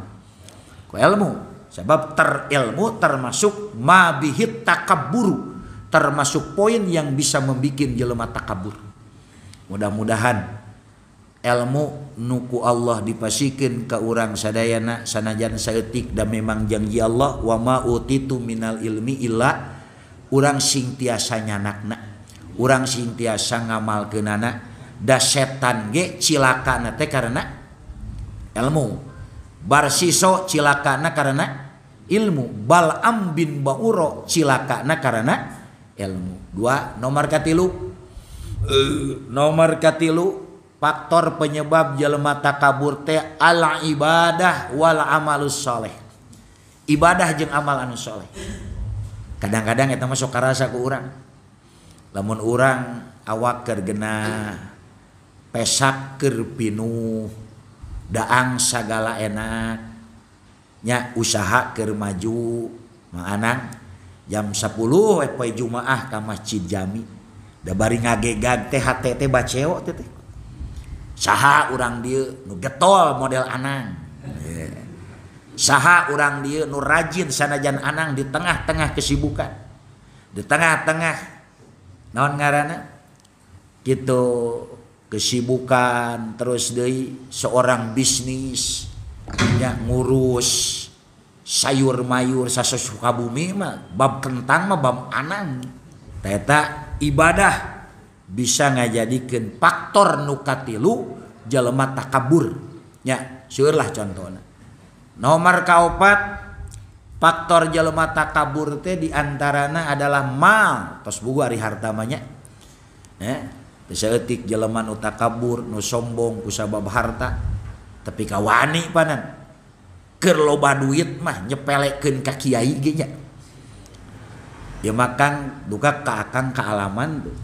Ku ilmu. Sebab terilmu termasuk mabihit takabbur, termasuk poin yang bisa membikin jelema takabur. Mudah-mudahan ilmu nuku Allah dipasikeun ka urang sadayana sanajan saeutik da memang janji Allah wa ma utitu minal ilmi illa urang sing tiasa nyanakna. Urang sing tiasa ngamalkeunana da setan ge cilakana teh karena ilmu, barsiso cilakana karena ilmu, Bal'am bin Ba'uro cilakana karena ilmu. Nomor katilu faktor penyebab jelema takabur teh al ibadah wal amalus saleh. Ibadah jeung amal anu saleh. Kadang-kadang eta masuk karasa ku urang. Lamun urang awak keur genah pesak keur pinuh daang sagala enak nya usaha keur maju manganang jam 10 poe Jumaah ka Masjid Jami da bari ngagegag teh hate teh baceo teh saha urang dieu nu getol model anang saha urang dieu nu rajin sanajan anang di tengah-tengah kesibukan di tengah-tengah naon ngaranna gitu kesibukan terus deui seorang bisnis nya ngurus sayur mayur sasuka bumi mah bab kentang mah bab anang eta ibadah bisa ngajadikeun faktor nu katilu jelema takabur nya seueur lah contona. Nomor kaopat faktor jelema takabur teh diantarana adalah mal, tos bugu ari harta mah nya. Teu saeutik jelema nu takabur, nu sombong ku sabab harta, tapi ka wani panan. Keur loba duit mah nyepelekeun ka kiai ge nya. Ya makan duka ka akang kaalaman tuh.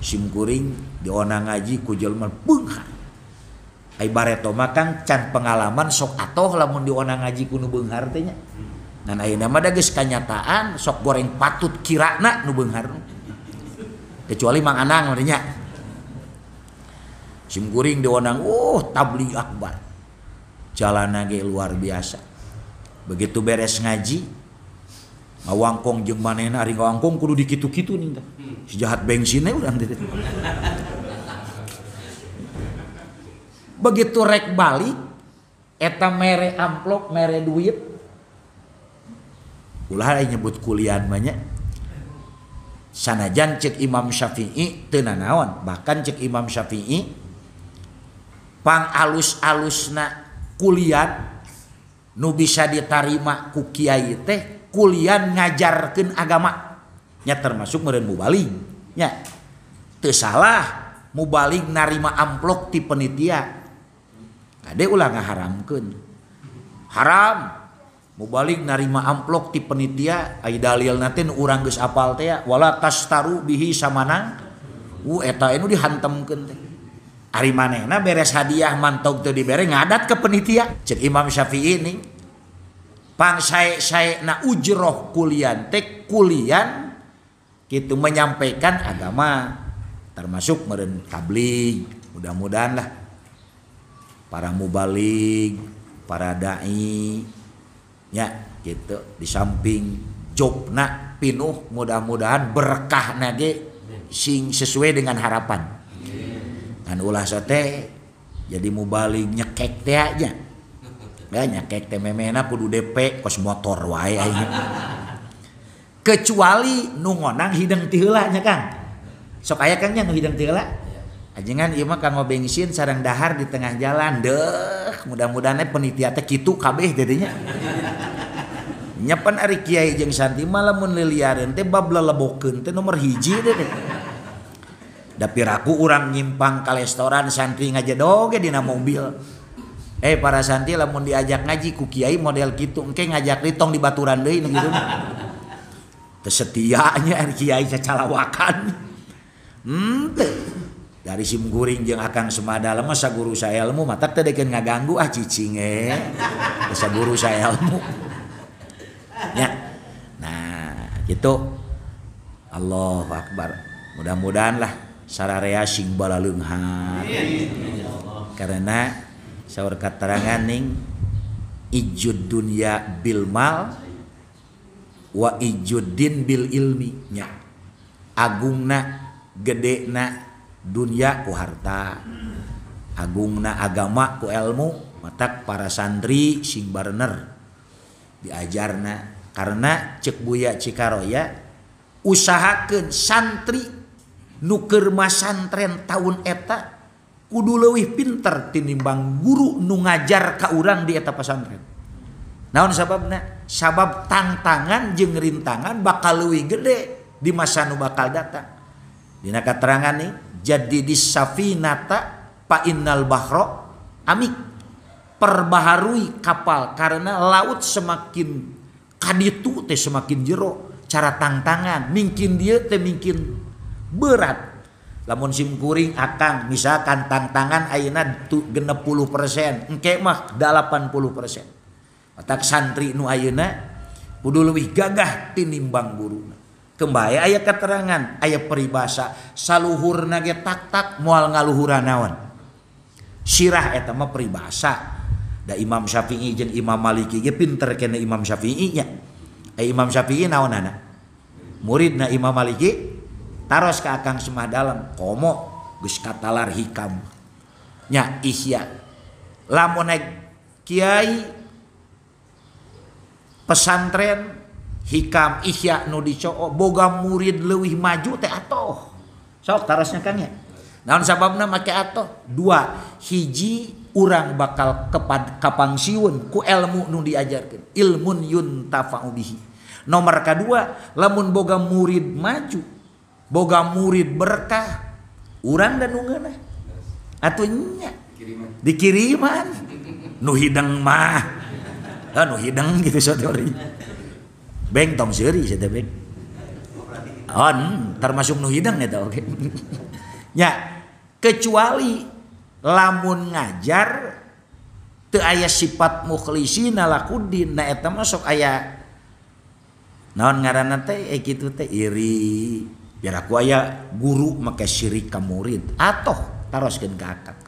Simkuring diona ngaji ku jelema beunghar. Ai bareto makan can pengalaman sok atoh lamun diona ngaji ku nu beunghar teh nya. Dan ayeuna mah da geus kanyataan sok goreng patut kirana nu beunghar. Kecuali Mang Anang mah nya. Simkuring diondang tabligh akbar. Jalanna ge luar biasa. Begitu beres ngaji ngawangkong jeung manehna ari ngawangkong kudu dikitu-kitu nih. Si jahat bensinnya urang teh. Begitu rek balik eta mere amplop mere duit ulah nyebut kuliah mah nya sanajan cek Imam Syafi'i teu nanaon bahkan cek Imam Syafi'i pang alus-alusna kuliah nu bisa ditarima ku kiai teh kuliah ngajarkeun agama nya termasuk meureun mubalig nya teu salah mubalig narima amplop ti panitia ade ulah ngaharamkeun haram mubalig narima amplop ti panitia ai dalilna teh nu urang geus apal teh wala tastaru bihi samanang eta anu dihantemkeun teh ari manehna beres hadiah mantog teu dibere ngadat ke panitia cek Imam Syafi'i nih pang sae-saena ujroh kuliah teh kuliah kitu menyampaikan agama termasuk meureun tabligh mudah-mudahan lah para mubalig para dai ya gitu di samping jobna pinuh, mudah-mudahan berkah nage sing sesuai dengan harapan. Kan ulah sote jadi mubalik nyekek teh aja. Ya nyekek teh memena kudu DP kos motor wae aing. Kecuali nu ngonang hideng ti heula nya Kang. Sok aya Kang nya nu hideng ti heula. Ajengan ieu mah kanggo bensin sareng dahar di tengah jalan. Deuh, mudah-mudahan penitia teh kitu kabeh teh nya. Nyapan ari kiai jeung santi mah lamun liliareun teh bab lelebokeun teh nomor hiji teh. Da piraku urang nyimpang ka restoran santri ngajedog ge dina mobil. Para santri lamun diajak ngaji ku kiai model kitu engke ngajak ditong di baturan deui nu kitu. Teu setianya ari kiai cacalawakan. Dari simkuring jeung Akang Sumada mah saguru saelmu matak teh dekeun ngaganggu cicing saguru saelmu. Ya. Nah, gitu. Allahu Akbar. Mudah-mudahan lah sararea sing balaleunghat. Karena saur katerangan ning ijud dunya bil mal wa ijuddin bil ilmi nya. Agungna gedena dunya ku harta. Agungna agama ku ilmu matak para santri sing barener diajarna karena cek Buya Cikaroya usahakeun santri nu keur masantren taun eta kudu leuwih pinter tinimbang guru nu ngajar ka urang di eta pesantren. Naon sababna? Sabab tantangan jeung rintangan bakal leuwih gede di masa nu bakal datang. Dina katerangan nih jadi di safinata pa innal bahro amik. Perbaharui kapal karena laut semakin kaditu teh semakin jero cara tantangan mungkin dia teh mungkin berat. Lamun simkuring Akang misalkan tantangan ayeuna 60% engke mah 80%. Otak santri nu ayeuna kudu leuwih gagah tinimbang guruna. Kembali aya keterangan aya peribahasa saluhurna ge tak moal ngaluhuran naon. Sirah eta mah peribahasa. Da Imam Syafi'i jeung Imam Maliki ge pinter kena Imam Syafi'i nya. Imam Syafi'i naonana? Muridna Imam Maliki taros ka Akang Sumadalam komo geus katalar hikam. Nya ihya. Lamun kiai pesantren hikam ihya nu dicoo boga murid leuwih maju teh atoh. Sok tarosnya Kang nya. Naon sababna make atoh? 2 hiji urang bakal kapangsiun ku ilmu nu diajarkeun ilmun yuntafa'u bihi. Nomor kedua lamun boga murid maju boga murid berkah urang dan nu ngeunah atuh nya dikiriman nu hideng mah nu hideng gitu saudari beng tong seuri saya teh beng termasuk nu hideng eta oke nya kecuali lamun ngajar teu aya sifat mukhlisina lakuddin na eta mah sok aya naon ngaranna teh kitu teh iri biar aku aya guru make syirik ka murid atoh taroskeun ka Akang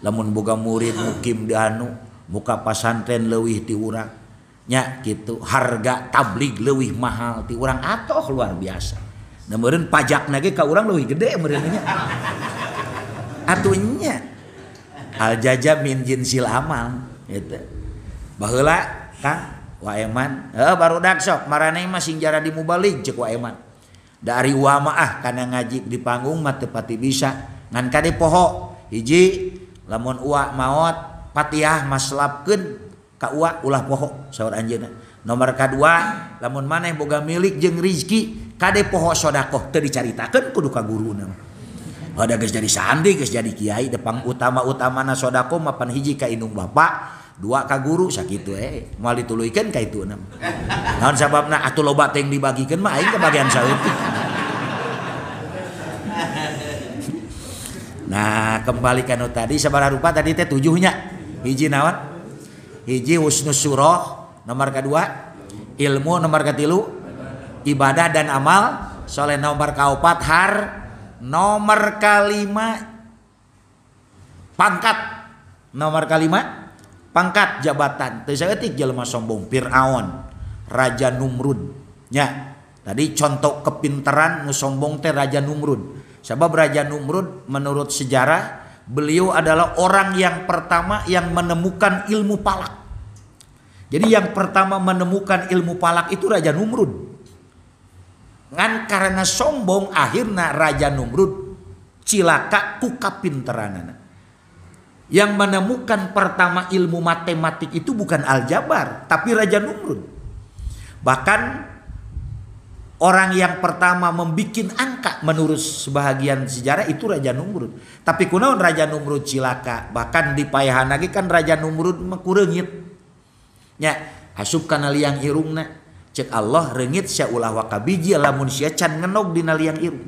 lamun boga murid mukim di anu muka pasantren leuwih ti urang nya kitu harga tablig leuwih mahal ti urang atoh luar biasa da meureun pajakna ge ka urang leuwih gede meureun nya atuh nya al jaja min jinsil amal gitu. Baheula Kang Waeman barudak sok maraneh mah sing jara di mubalik ceuk Waeman. Dari uama kana ngaji di panggung mah teu pati bisa ngan kade poho hiji lamun uwa maot Fatihah maslapkeun ka uwa ulah poho saur anjeunna. Nomor kadua lamun maneh boga milik jeung rezeki kade poho sedekah teu dicaritakeun kudu ka guruna. Ada geus jadi santri geus jadi kiai depang utama-utamana sodako mapan hiji ka indung bapak 2 ka guru sakitu moal dituluykeun ka ituna naon sababna atuh loba teh dibagikeun mah aing kebagian saeutik. Nah kembali ka nu tadi sabaraha rupa tadi teh 7 nya hiji naon hiji husnus surah nomor kedua ilmu nomor katilu ibadah dan amal soleh nomor kaopat nomor kalima pangkat nomor kalima pangkat jabatan teu saeutik jelema sombong Firaun Raja Numrud nya Tadi contoh kepintaran nu sombong teh Raja Numrud. Sebab Raja Numrud menurut sejarah beliau adalah orang yang pertama yang menemukan ilmu palak. Jadi yang pertama menemukan ilmu palak itu Raja Numrud. Ngan karena sombong akhirnya Raja Numrud cilaka ku kapinteranana. Yang menemukan pertama ilmu matematik itu bukan aljabar, tapi Raja Numrud. Bahkan orang yang pertama membikin angka menurut sebahagian sejarah itu Raja Numrud. Tapi kunaon Raja Numrud cilaka. Bahkan di payahan lagi kan Raja Numrud kureungit. Ya, asup kana liang irungna. Cek Allah reungit sia ulah wakabiji lamun sia can ngenog dina liang irung.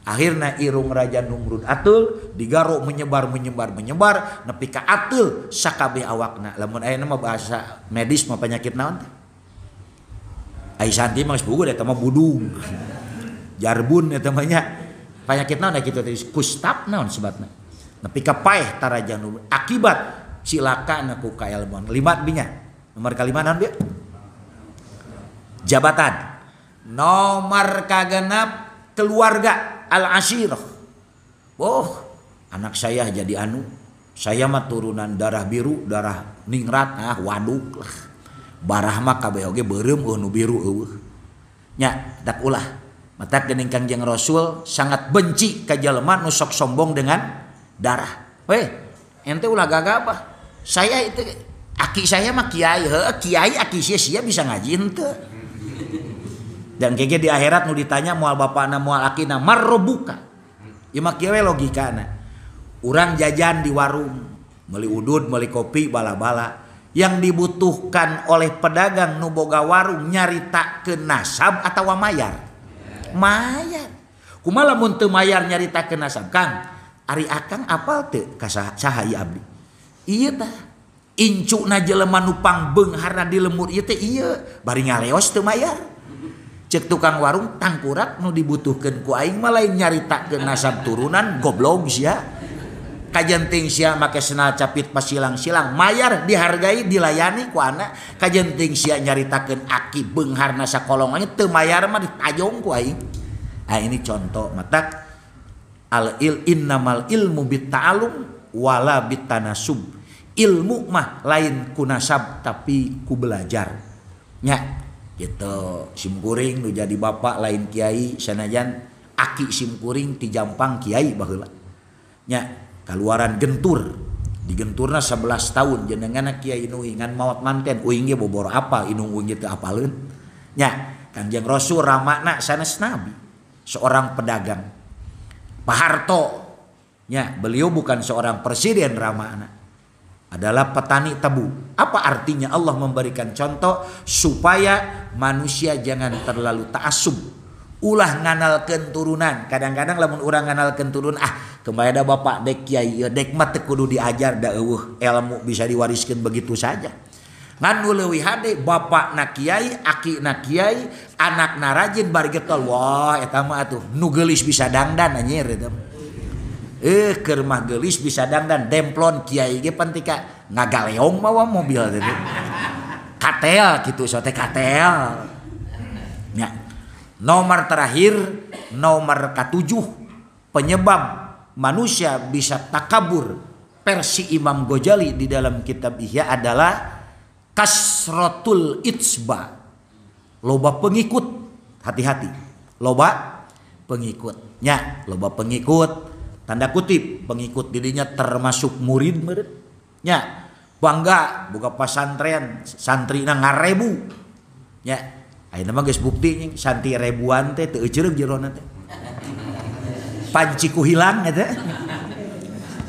Akhirna irung Raja Numrud atul digaro menyebar nepi ka atul sakabeh awakna. Lamun ayeuna mah bahasa medis mah penyakit naon teh? Ai santi mah geus puguh eta mah budung. Jarbun eta mah nya. Penyakit naon kitu teh? Kustab naon sebatna. Nepi ka paeh ta Raja Numrud akibat cilakana ku kailmuan. Limat binya. Nomor kalima naon bieu? Jabatan. Nomor kagenep keluarga al-ashirah. Oh, anak saya jadi anu. Saya mah turunan darah biru, darah ningrat. Waduk lah. Barah mah kabeh oge beureum nu biru eueuh. Nya dak ulah. Matak geuning Kangjeng Rasul sangat benci ka jelema nu sok sombong dengan darah. Weh, ente ulah gagabah. Saya itu aki saya mah kiai, kiai aki sia bisa ngaji henteu. Dan kege di akhirat nu ditanya moal bapana moal akina marrobuka. Ieu mah kieu we logikana. Urang jajan di warung, meuli udud, meuli kopi, bala-bala. Yang dibutuhkan oleh pedagang nu boga warung nyaritakeun nasab atawa mayar? Mayar. Kumaha lamun teu mayar nyaritakeun nasab? Kang, ari akang apal teu ka saha ieu abdi? Ieu tah. Incuna jelema nu pangbeungharna di lembur ieu teh ieu, bari ngaleos teu mayar. Cek tukang warung tangkurak nu dibutuhkeun ku aing mah lain nyaritakeun nasab turunan goblok sia. Kajenting sia make sendal capit pasilang-silang mayar dihargai dilayani ku anak. Kajenting sia nyaritakeun aki beungharna sakolongannya teu mayar mah ditajong ku aing. Ini contoh matak innamal ilmu bitta'allum wala bitanasub. Ilmu mah lain ku nasab tapi ku belajar. Nya gitu simkuring nu jadi bapak lain kiai sanajan aki simkuring ti Jampang kiai baheula nya kaluaran gentur di genturna 11 tahun jenenganna Kiai Nuhi ngan maot manten uing ge bobor apa inung uing teu apaleun nya Kangjeng Rasul ramana sanes nabi seorang pedagang Pak Harto nya beliau bukan seorang presiden ramana adalah petani tebu. Apa artinya Allah memberikan contoh supaya manusia jangan terlalu ta'assub. Ulah nganalkeun turunan. Kadang-kadang lamun urang nganalkeun turunan, kemana ada bapak dek kiai, dek mah teu kudu diajar da eueuh, ilmu bisa diwariskeun begitu saja. Ngan nu leuwih hade bapakna kiai, akina kiai, anakna rajin bari getol. Wah, eta mah atuh nu geulis bisa dangdan anjir eta. Keur mah geulis bisa dangdan demplon kiai ge pentika ngagaleong mawa mobil teh. Katel kitu sote katel. Nya. Nomor terakhir, nomor ke-7 penyebab manusia bisa takabur versi Imam Ghazali di dalam kitab Ihya adalah kasratul itsba. Loba pengikut. Hati-hati. Loba pengikut. Nya, loba pengikut. Tanda kutip pengikut dirinya termasuk murid meureun nya bangga boga pasantren santrina ngarebu nya ayeuna mah geus bukti santri rebuan teh teu euceureuh jerona teh panci ku hilang eta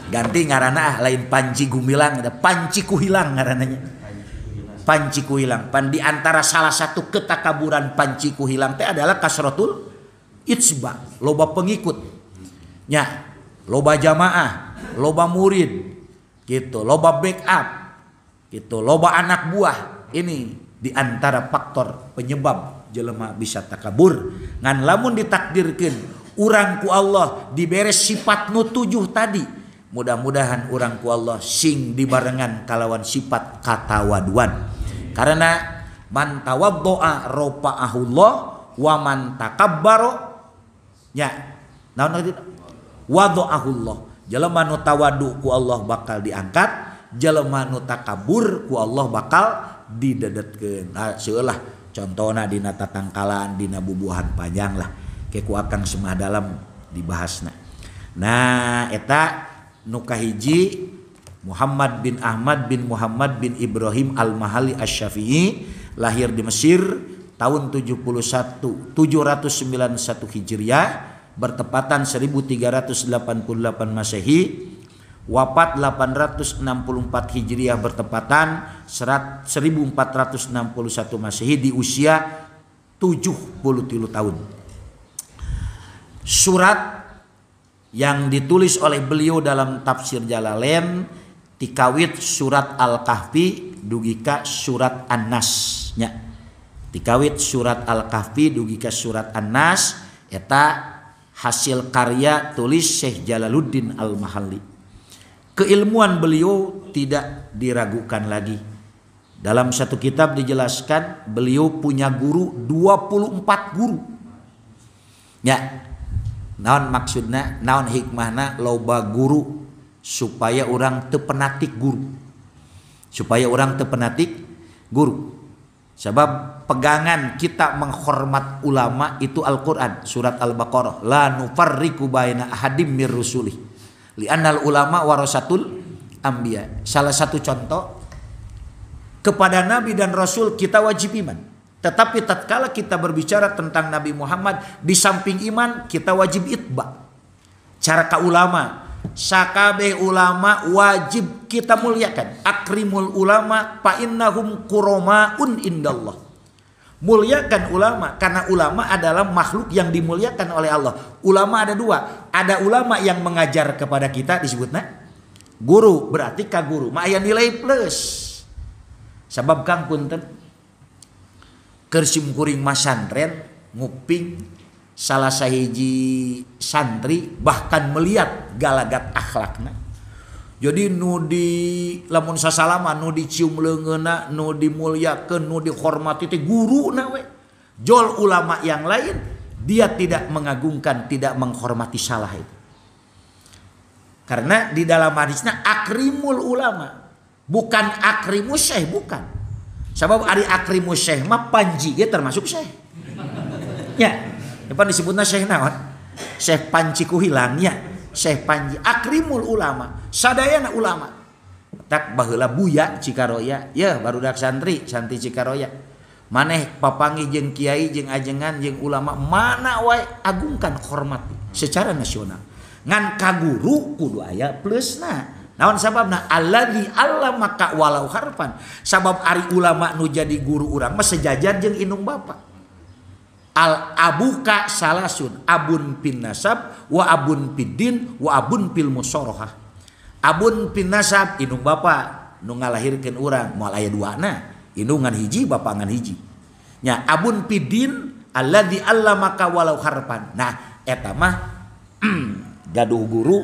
ganti ngaranna lain panci gumilang eta panci ku hilang ngaranna nya panci ku hilang pan di antara salah satu ketakaburan panci ku hilang teh adalah kasratul itsba loba pengikut nya loba jamaah, loba murid, gitu, loba backup, gitu, loba anak buah. Ini diantara faktor penyebab jelema bisa takabur. Ngan lamun ditakdirkeun urang ku Allah diberes sifat nu 7 tadi. Mudah-mudahan urang ku Allah sing dibarengan kalawan sifat katawaduan. Karena man tawaddoa rafa'ahullah wa man takabbaro nya naon tadi wada'ahullah. Jelema nu tawadu ku Allah bakal diangkat, jelema nu takabur ku Allah bakal didedetkeun. Nah, seulah contohna dina tatangkalan, dina bubuhan panjang lah. Ke ku akang semah dalam dibahasna. Nah, eta nu kahiji Muhammad bin Ahmad bin Muhammad bin Ibrahim Al-Mahali Asy-Syafi'i, lahir di Mesir tahun 791 Hijriah, bertepatan 1388 Masehi, wafat 864 Hijriah bertepatan 1461 Masehi di usia 73 tahun. Surat yang ditulis oleh beliau dalam tafsir Jalalain tikawit surat Al-Kahfi dugika surat An-Nas nya. Tikawit surat Al-Kahfi dugika surat An-Nas eta hasil karya tulis Syekh Jalaluddin Al-Mahalli. Keilmuan beliau tidak diragukan lagi. Dalam satu kitab dijelaskan beliau punya guru 24 guru. Ya. Naon maksudna, naon hikmahna loba guru supaya orang teu penatik guru. Supaya orang teu penatik guru. Sebab pegangan kita menghormat ulama itu Al-Quran surat Al-Baqarah, la nufarriqu baina ahadim mir rusulih li'annal ulama warasatul anbiya. Salah satu contoh, kepada nabi dan rasul kita wajib iman, tetapi tatkala kita berbicara tentang Nabi Muhammad, di samping iman kita wajib itba. Cara ka ulama, sakabe ulama wajib kita muliakan. Akrimul ulama fa innahum kuramaun indallah. Muliakan ulama karena ulama adalah makhluk yang dimuliakan oleh Allah. Ulama ada dua, ada ulama yang mengajar kepada kita disebutnya guru, berarti ka guru mah aya nilai plus. Sabab Kang punten keur simkuring masantren nguping salah sahiji santri bahkan melihat galagat akhlakna. Jadi nu di lamun sasalama nu dicium leungeunna, nu dimuliakeun, nu dihormati teh guruna we. Jol ulama yang lain dia tidak mengagungkan, tidak menghormati salah itu. Karena di dalam hadisnya akrimul ulama, bukan akrimus syekh, bukan. Sebab ari akrimus syekh mah panji ge termasuk syekh. Ya, depan disebutna syekh naon? Syekh Panji ku hilangnya. Syekh Panji akrimul ulama, sadayana ulama. Tak baheula buya Cikaroya, ya barudak santri Cikaroya. Maneh papanggih jeung kiai jeung ajengan jeung ulama mana wae agungkan hormati secara nasional. Ngan ka guru kudu aya plusna. Naon sababna? Alladzi allamaka walau harfan. Sabab ari ulama nu jadi guru urang mah sejajar jeung indung bapa. Al abuka salasun, abun pin nasab wa abun piddin wa abun pil musorohah. Abun pin nasab indung bapa nu ngalahirkeun urang moal aya duana, indungan hiji bapangan hiji. Nya abun piddin alladzi allamaka walau harfan. Nah eta mah gaduh guru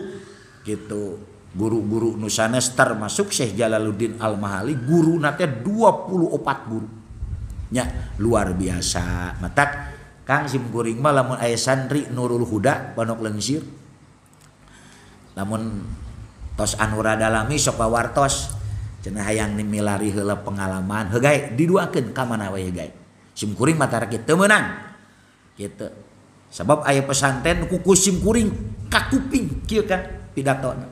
gitu. Guru-guru nu sanes termasuk Syekh Jalaluddin Al-Mahali, guruna teh 24 guru. Nya luar biasa. Matak Kang simkuring mah lamun aya santri Nurul Huda Pondok Lengsir, lamun tos anu rada lami sok pawartos cenah hayang nimilari heula pengalaman heugay diduakeun ka mana wae heugay. Simkuring mah tara kitu meunang kitu. Sabab aya pesantren kuku simkuring ka kuping kieu kan pidatona.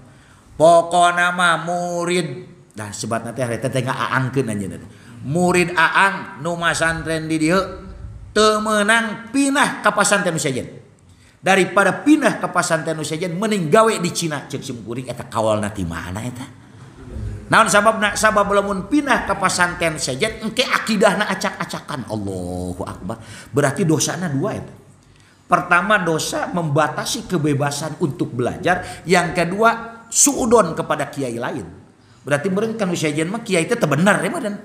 Pokona mah murid dah sebatna teh eta teh ngaangkeun anjeunna. Murid aang nu masantren di dieu teu meunang pindah ka pasantren nu sejen. Daripada pindah ka pasantren nu sejen mending gawe di Cina ceuk simkuring eta kawalna ti mana eta. Naon sababna? Sabab lamun pindah ka pasantren sejen engke akidahna acak-acakan. Allahu Akbar. Berarti dosana dua eta. Pertama dosa membatasi kebebasan untuk belajar, yang kedua suudon kepada kiai lain. Berarti meureun kan nu sejen mah kiai teh teu bener ya meureun.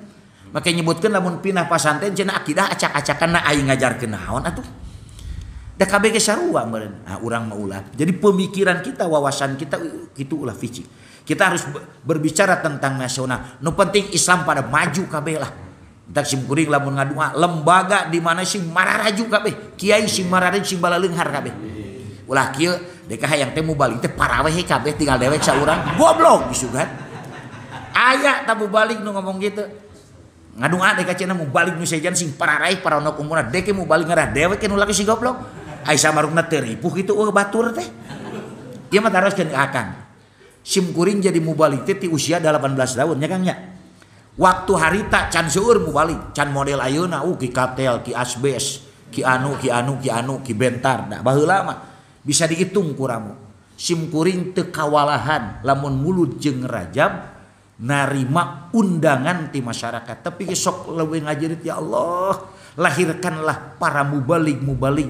Makanya nyebutkan lamun pindah pasantren cenah akidah acak-acakan na aing ngajarkeun naon atuh. Da kabeh ge sarua meureun. Nah, urang mah ulah. Jadi pemikiran kita, wawasan kita kitu ulah fici. Kita harus berbicara tentang nasional. Nu penting Islam pada maju kabeh lah. entak simkuring lamun ngadua lembaga di mana sing mararaju kabeh kiai sing mararaju sing balaleunghar kabeh ulah kieu dek hayang teh mubalik teh paraweh kabeh tinggal dewek saurang goblok bisugan aya tamu balik nu ngomong gitu ngadua dek cenah mubalik nu sejan sing pararai paraonok umurna dek mubalik ngarah dewek nu laki si goblok ai samarugna teu ripuh kitu batur teh ieu mah taroskeun ka Akang simkuring jadi mubalik teh ti usia 18 tahun nya Kang nya. Waktu harita can seueur mubalik, can model ayeuna ki katel, ki asbes, ki anu, ki bentar, da baheula mah bisa dihitung kuramu. Simkuring teu kawalahan lamun mulut jeung rajab narima undangan ti masyarakat. Tapi sok leuwih ngajerit ya Allah, lahirkanlah para mubalik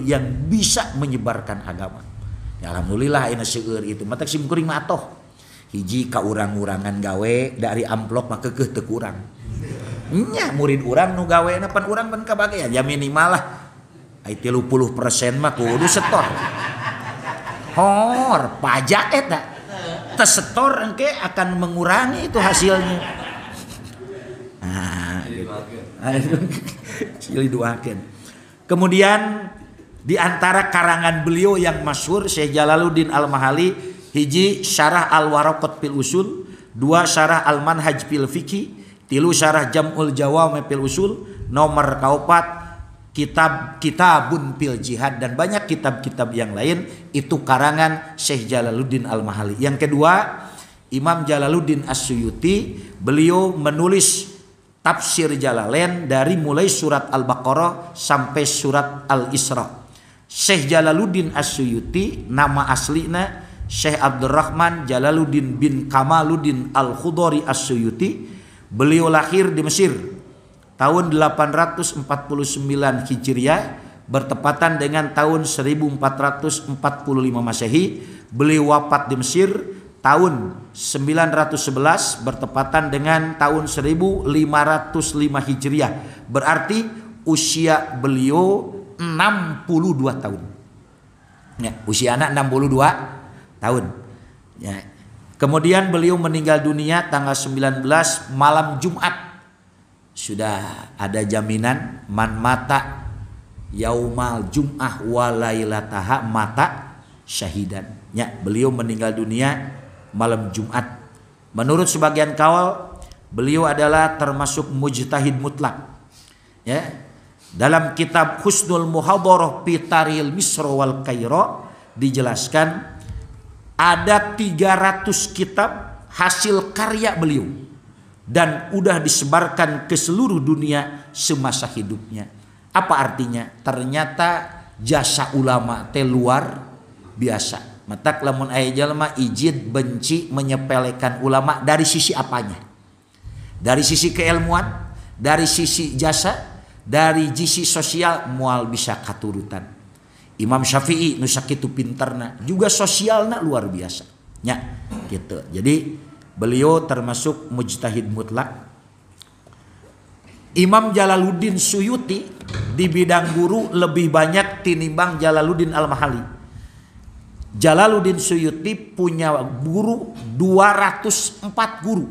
yang bisa menyebarkan agama. Ya alhamdulillah ayeuna seueur itu. Matak simkuring mah atoh. Hiji ka urang-urangan gawe dari amplop mah keukeuh teu kurang. Nya murid urang nu gawena pan urang pan kabagean ya minimal lah ai 30% mah kudu setor. Hor pajak eta. Teu setor engke akan mengurangi itu hasilnya. Nah, gitu. Didoakeun. Kemudian di antara karangan beliau yang masyhur Syekh Jalaluddin Al-Mahali hiji syarah Al-Waraqat fil Usul, 2 syarah Al-Manhaj fil Fiqh, 3 syarah Jam'ul Jawami fil Usul, nomor kaopat kitabun fil Jihad dan banyak kitab-kitab yang lain itu karangan Syekh Jalaluddin Al-Mahali. Yang kedua, Imam Jalaluddin As-Suyuti, beliau menulis tafsir Jalalain dari mulai surat Al-Baqarah sampai surat Al-Isra. Syekh Jalaluddin As-Suyuti nama aslina Syekh Abdurrahman Jalaluddin bin Kamaluddin Al-Khudari As-Suyuti. Beliau lahir di Mesir tahun 849 Hijriah bertepatan dengan tahun 1445 Masehi. Beliau wafat di Mesir tahun 911 bertepatan dengan tahun 1505 Hijriah. Berarti usia beliau 62 tahun. Ya, usia anak 62 tahun. Ya. Kemudian beliau meninggal dunia tanggal 19 malam Jumat. Sudah ada jaminan man mata yaumal jum'ah wa lailataha mata syahidan. Ya, beliau meninggal dunia malam Jumat. Menurut sebagian kaul beliau adalah termasuk mujtahid mutlak. Ya. Dalam kitab Husnul Muhadharah fi Tarihil Misra wal Kairo dijelaskan ada 300 kitab hasil karya beliau dan udah disebarkan ke seluruh dunia semasa hidupnya. Apa artinya? Ternyata jasa ulama teh luar biasa. Matak lamun aya jalma ijid benci menyepelekan ulama dari sisi apanya? Dari sisi keilmuan, dari sisi jasa, dari sisi sosial moal bisa katurutan. Imam Syafi'i nu sakitu pinterna juga sosialna luar biasa. Ya, gitu. Jadi beliau termasuk mujtahid mutlak. Imam Jalaluddin Suyuti di bidang guru lebih banyak tinimbang Jalaluddin Al-Mahali. Jalaluddin Suyuti punya guru 204 guru.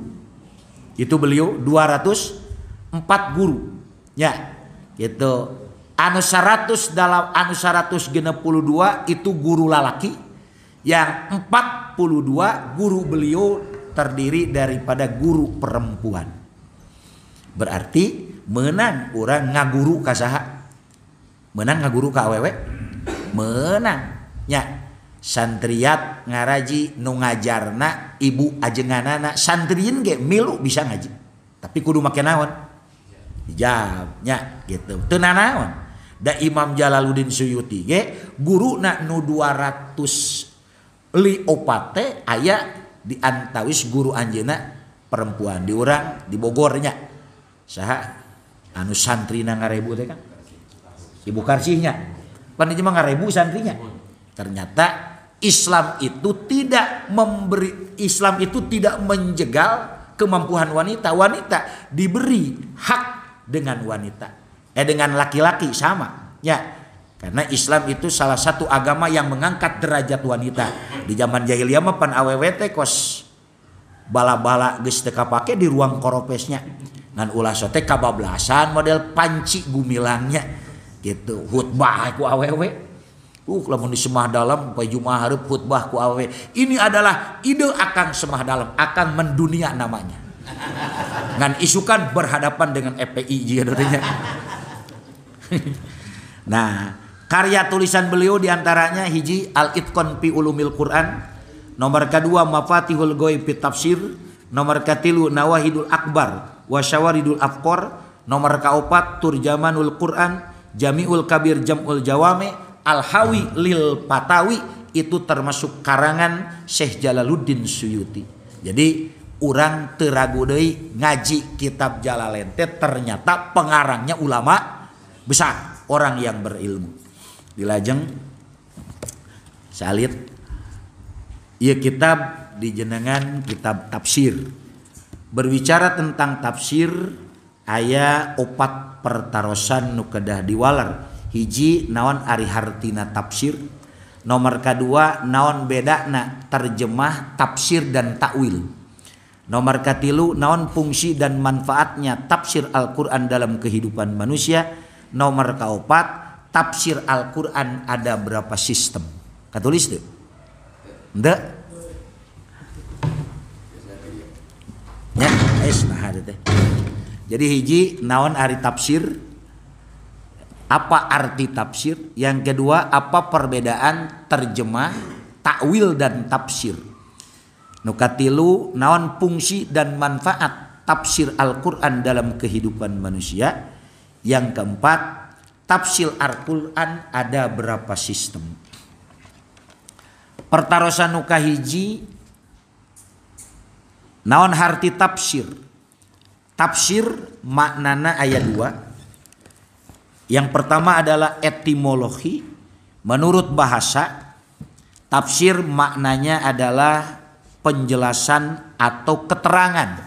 Itu beliau 204 guru. Ya, gitu. Anu 100 dalam anu 162 itu guru lalaki, yang 42 guru beliau terdiri daripada guru perempuan. Berarti menang orang ngaguru ka saha? Menang ngaguru ka awewe? Menang. Nya santriat ngaraji nu ngajarna ibu ajenganana santrieun ge milu bisa ngaji. Tapi kudu make naon? Hijabnya gitu. Teu nanaon. Da Imam Jalaluddin Suyuti ge guruna nu 200 liopate aya di antawis guru anjeunna perempuan di urang di Bogornya. Saha anu santrina ngarebu teh kan? Ibu Karsihnya. Pan ieu mah ngarebu santrinya. Ternyata Islam itu tidak menjegal kemampuan wanita. Wanita diberi hak dengan wanita. Dengan laki-laki sama ya, karena Islam itu salah satu agama yang mengangkat derajat wanita. Di zaman jahiliyah mah pan awewe teh kos bala-bala geus teu kapake di ruang koropesnya ngan ulah sote kabablasan model panci gumilangnya gitu khutbah ku awewe lamun di semah dalam poe Jumaah hareup khutbah ku awewe ini adalah ide akang semah dalam akan mendunia namanya ngan isukan berhadapan dengan FPI jadinya. Nah, karya tulisan beliau diantaranya hiji Al-Itqan fi Ulumil Quran, nomor kedua Mafatihul Ghaib fi Tafsir, nomor katilu Nawahidul Akbar wa Syawaridul Afqar, nomor kaopat Turjamanul Quran, Jami'ul Kabir Jam'ul Jawami, Al-Hawi lil Patawi, itu termasuk karangan Syekh Jalaluddin Suyuti. Jadi urang teu ragu deui ngaji kitab Jalalain teh ternyata pengarangnya ulama besar, orang yang berilmu. Dilajeng salit ieu kitab dijenengan kitab tafsir. Berbicara tentang tafsir aya 4 pertarosan nu kedah diwaler. Hiji naon ari hartina tafsir, nomor kedua naon bedana terjemah tafsir dan takwil, nomor katilu naon fungsi dan manfaatnya tafsir Al-Quran dalam kehidupan manusia, nomor kaopat tafsir Al-Quran ada berapa sistem. Katulis tuh ndak ya nah teh. Jadi hiji naon ari tafsir, apa arti tafsir, yang kedua apa perbedaan terjemah, takwil dan tafsir. Nu katilu naon fungsi dan manfaat tafsir Al-Qur'an dalam kehidupan manusia. Yang keempat, tafsir Al-Qur'an ada berapa sistem. Pertarosan nu kahiji naon harti tafsir. Tafsir maknana aya 2. Yang pertama adalah etimologi. Menurut bahasa, tafsir maknanya adalah penjelasan atau keterangan.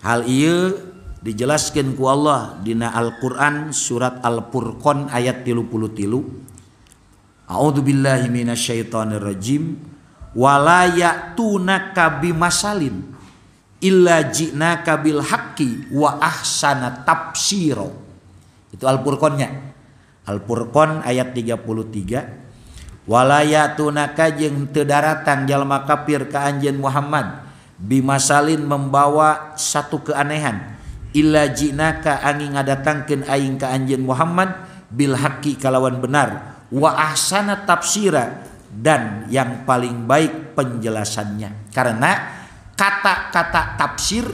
Hal ieu dijelaskan ku Allah dina Al-Qur'an surat Al-Furqan ayat 33. A'udzubillahi minasyaitonir rajim. Wala ya'tunaka bimasalin illa ji'naka bil haqqi wa ahsana tafsiro. Itu Al-Furqannya. Al-Furqan ayat 33. Wala yatunaka jeung teu daratang jalma kafir ka anjeun Muhammad bimasalin membawa satu keanehan illa jinaka angin ngadatangkeun aing ka anjeun Muhammad bil haqqi kalawan benar wa ahsana tafsira dan yang paling baik penjelasannya. Karena kata-kata tafsir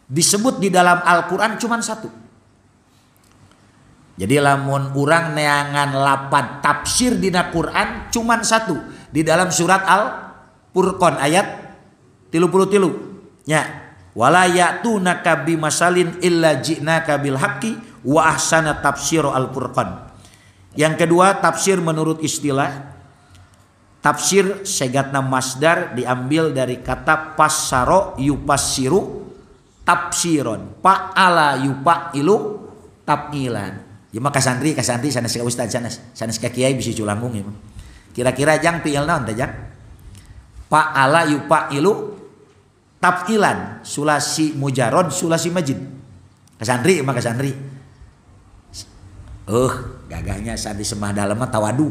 disebut di dalam Al-Qur'an cuma satu. Jadi lamun urang neangan lapan tafsir dina Quran cuman satu di dalam surat Al-Furqan ayat 33 nya wala ya'tunaka bimasalin illa ji'naka bil haqqi wa ahsana tafsir Al-Furqan. Yang kedua tafsir menurut istilah. Tafsir segatna masdar diambil dari kata passaro yupassiru tafsiron, fa'ala yufa'ilu taf'ilan. Ya mah kasantri sanes ka ustaz sanes ka kiai bisi culangung ya. Kira-kira jang fi'il naon teh jang? Fa'ala yufa'ilu taf'ilan, sulasi mujarrad, sulasi majid. Kasantri mah kasantri. Gagahnya santri semah dalem mah tawadu.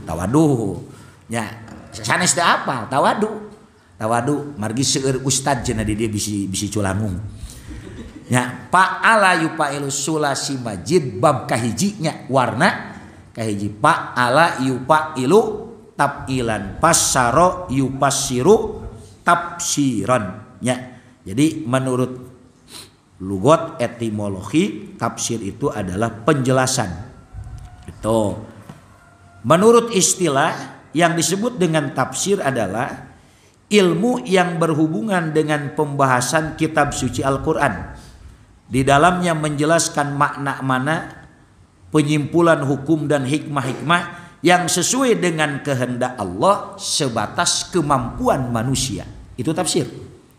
Tawadu. Nya sanes teh apa? Tawadu. Tawadu margi seueur ustaz cenah di dia bisi culangung. Ya, fa'ala yufa'ilu sulasi majid bab kahijinya warna kahiji fa'ala yufa'ilu taf'ilan passaro yupassiru tafsiran ya. Jadi menurut lugat etimologi tafsir itu adalah penjelasan. Itu. Menurut istilah yang disebut dengan tafsir adalah ilmu yang berhubungan dengan pembahasan kitab suci Al-Qur'an. Di dalamnya menjelaskan makna-makna, penyimpulan hukum dan hikmah-hikmah yang sesuai dengan kehendak Allah sebatas kemampuan manusia. Itu tafsir.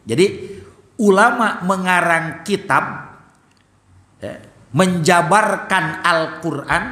Jadi ulama mengarang kitab menjabarkan Al-Quran,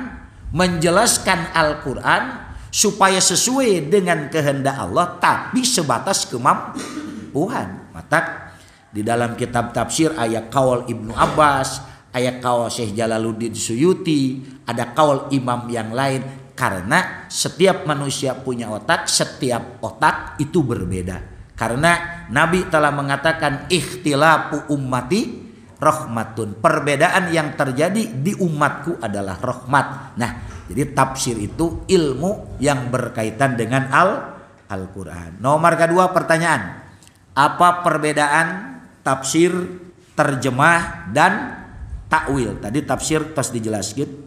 menjelaskan Al-Quran supaya sesuai dengan kehendak Allah tapi sebatas kemampuan. Maka Di dalam kitab tafsir ayat kaul Ibnu Abbas, ayat kaul Syekh Jalaluddin Suyuti, ada kaul imam yang lain. Karena setiap manusia punya otak, setiap otak itu berbeda. Karena Nabi telah mengatakan ikhtilafu ummati rahmatun. Perbedaan yang terjadi di umatku adalah rahmat. Nah, jadi tafsir itu ilmu yang berkaitan dengan Al-Quran. Nomor kedua pertanyaan. Apa perbedaan tafsir, terjemah, dan takwil? Tadi tafsir pas dijelaskan.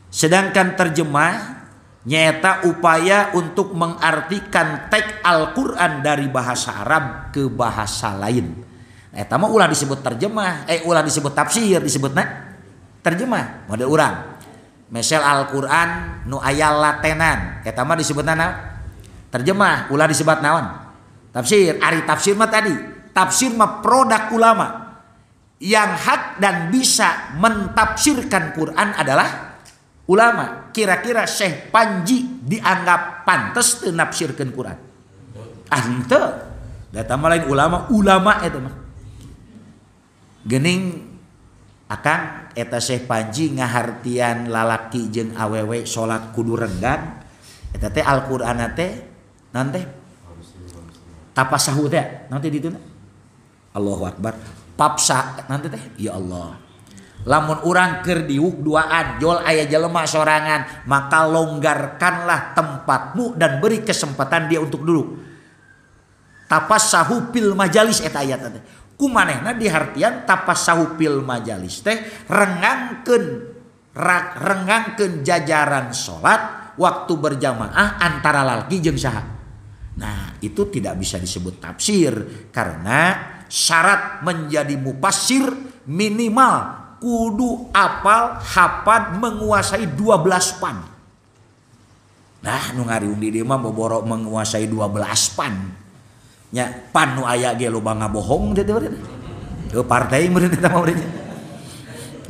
Sedangkan terjemah nyata upaya untuk mengartikan teks Al-Quran dari bahasa Arab ke bahasa lain. Eta mah ulah disebut terjemah, ulah disebut tafsir, disebutna terjemah. Model urang. Misal Al-Quran nu aya latenan, eta mah disebutna naon? Terjemah, ulah disebut naon? Tafsir. Ari tafsir mah tadi. Tafsir mah produk ulama. Yang hak dan bisa mentafsirkan Quran adalah ulama. Kira-kira Syekh Panji dianggap pantas teu nafsirkeun Quran? Henteu. Data mah lain ulama eta mah. Geuning akang eta Syekh Panji ngahartian lalaki jeung awewe salat kudu renggan. Eta teh Al-Qur'an teh naon teh? Tapasahu teh nanti dituna. Allahu Akbar. Papsa nanti teh ya Allah. Lamun urang keur diuk duaan jol aya jelema sorangan, maka longgarkanlah tempatmu dan beri kesempatan dia untuk duduk. Tapassahu fil majalis eta ayat teh. Kumanehna dihartian tapassahu fil majalis teh rengangkeun jajaran salat waktu berjamaah antara lalaki jeung saha. Nah, itu tidak bisa disebut tafsir karena syarat menjadi mufassir minimal kudu apal, hafal, menguasai 12 pan. Nah, nu ngariung di dieu mah boboro menguasai 12 pan. Nya pan nu aya ge loba ngabohong teh teh. Teu partai meureun eta mah urang.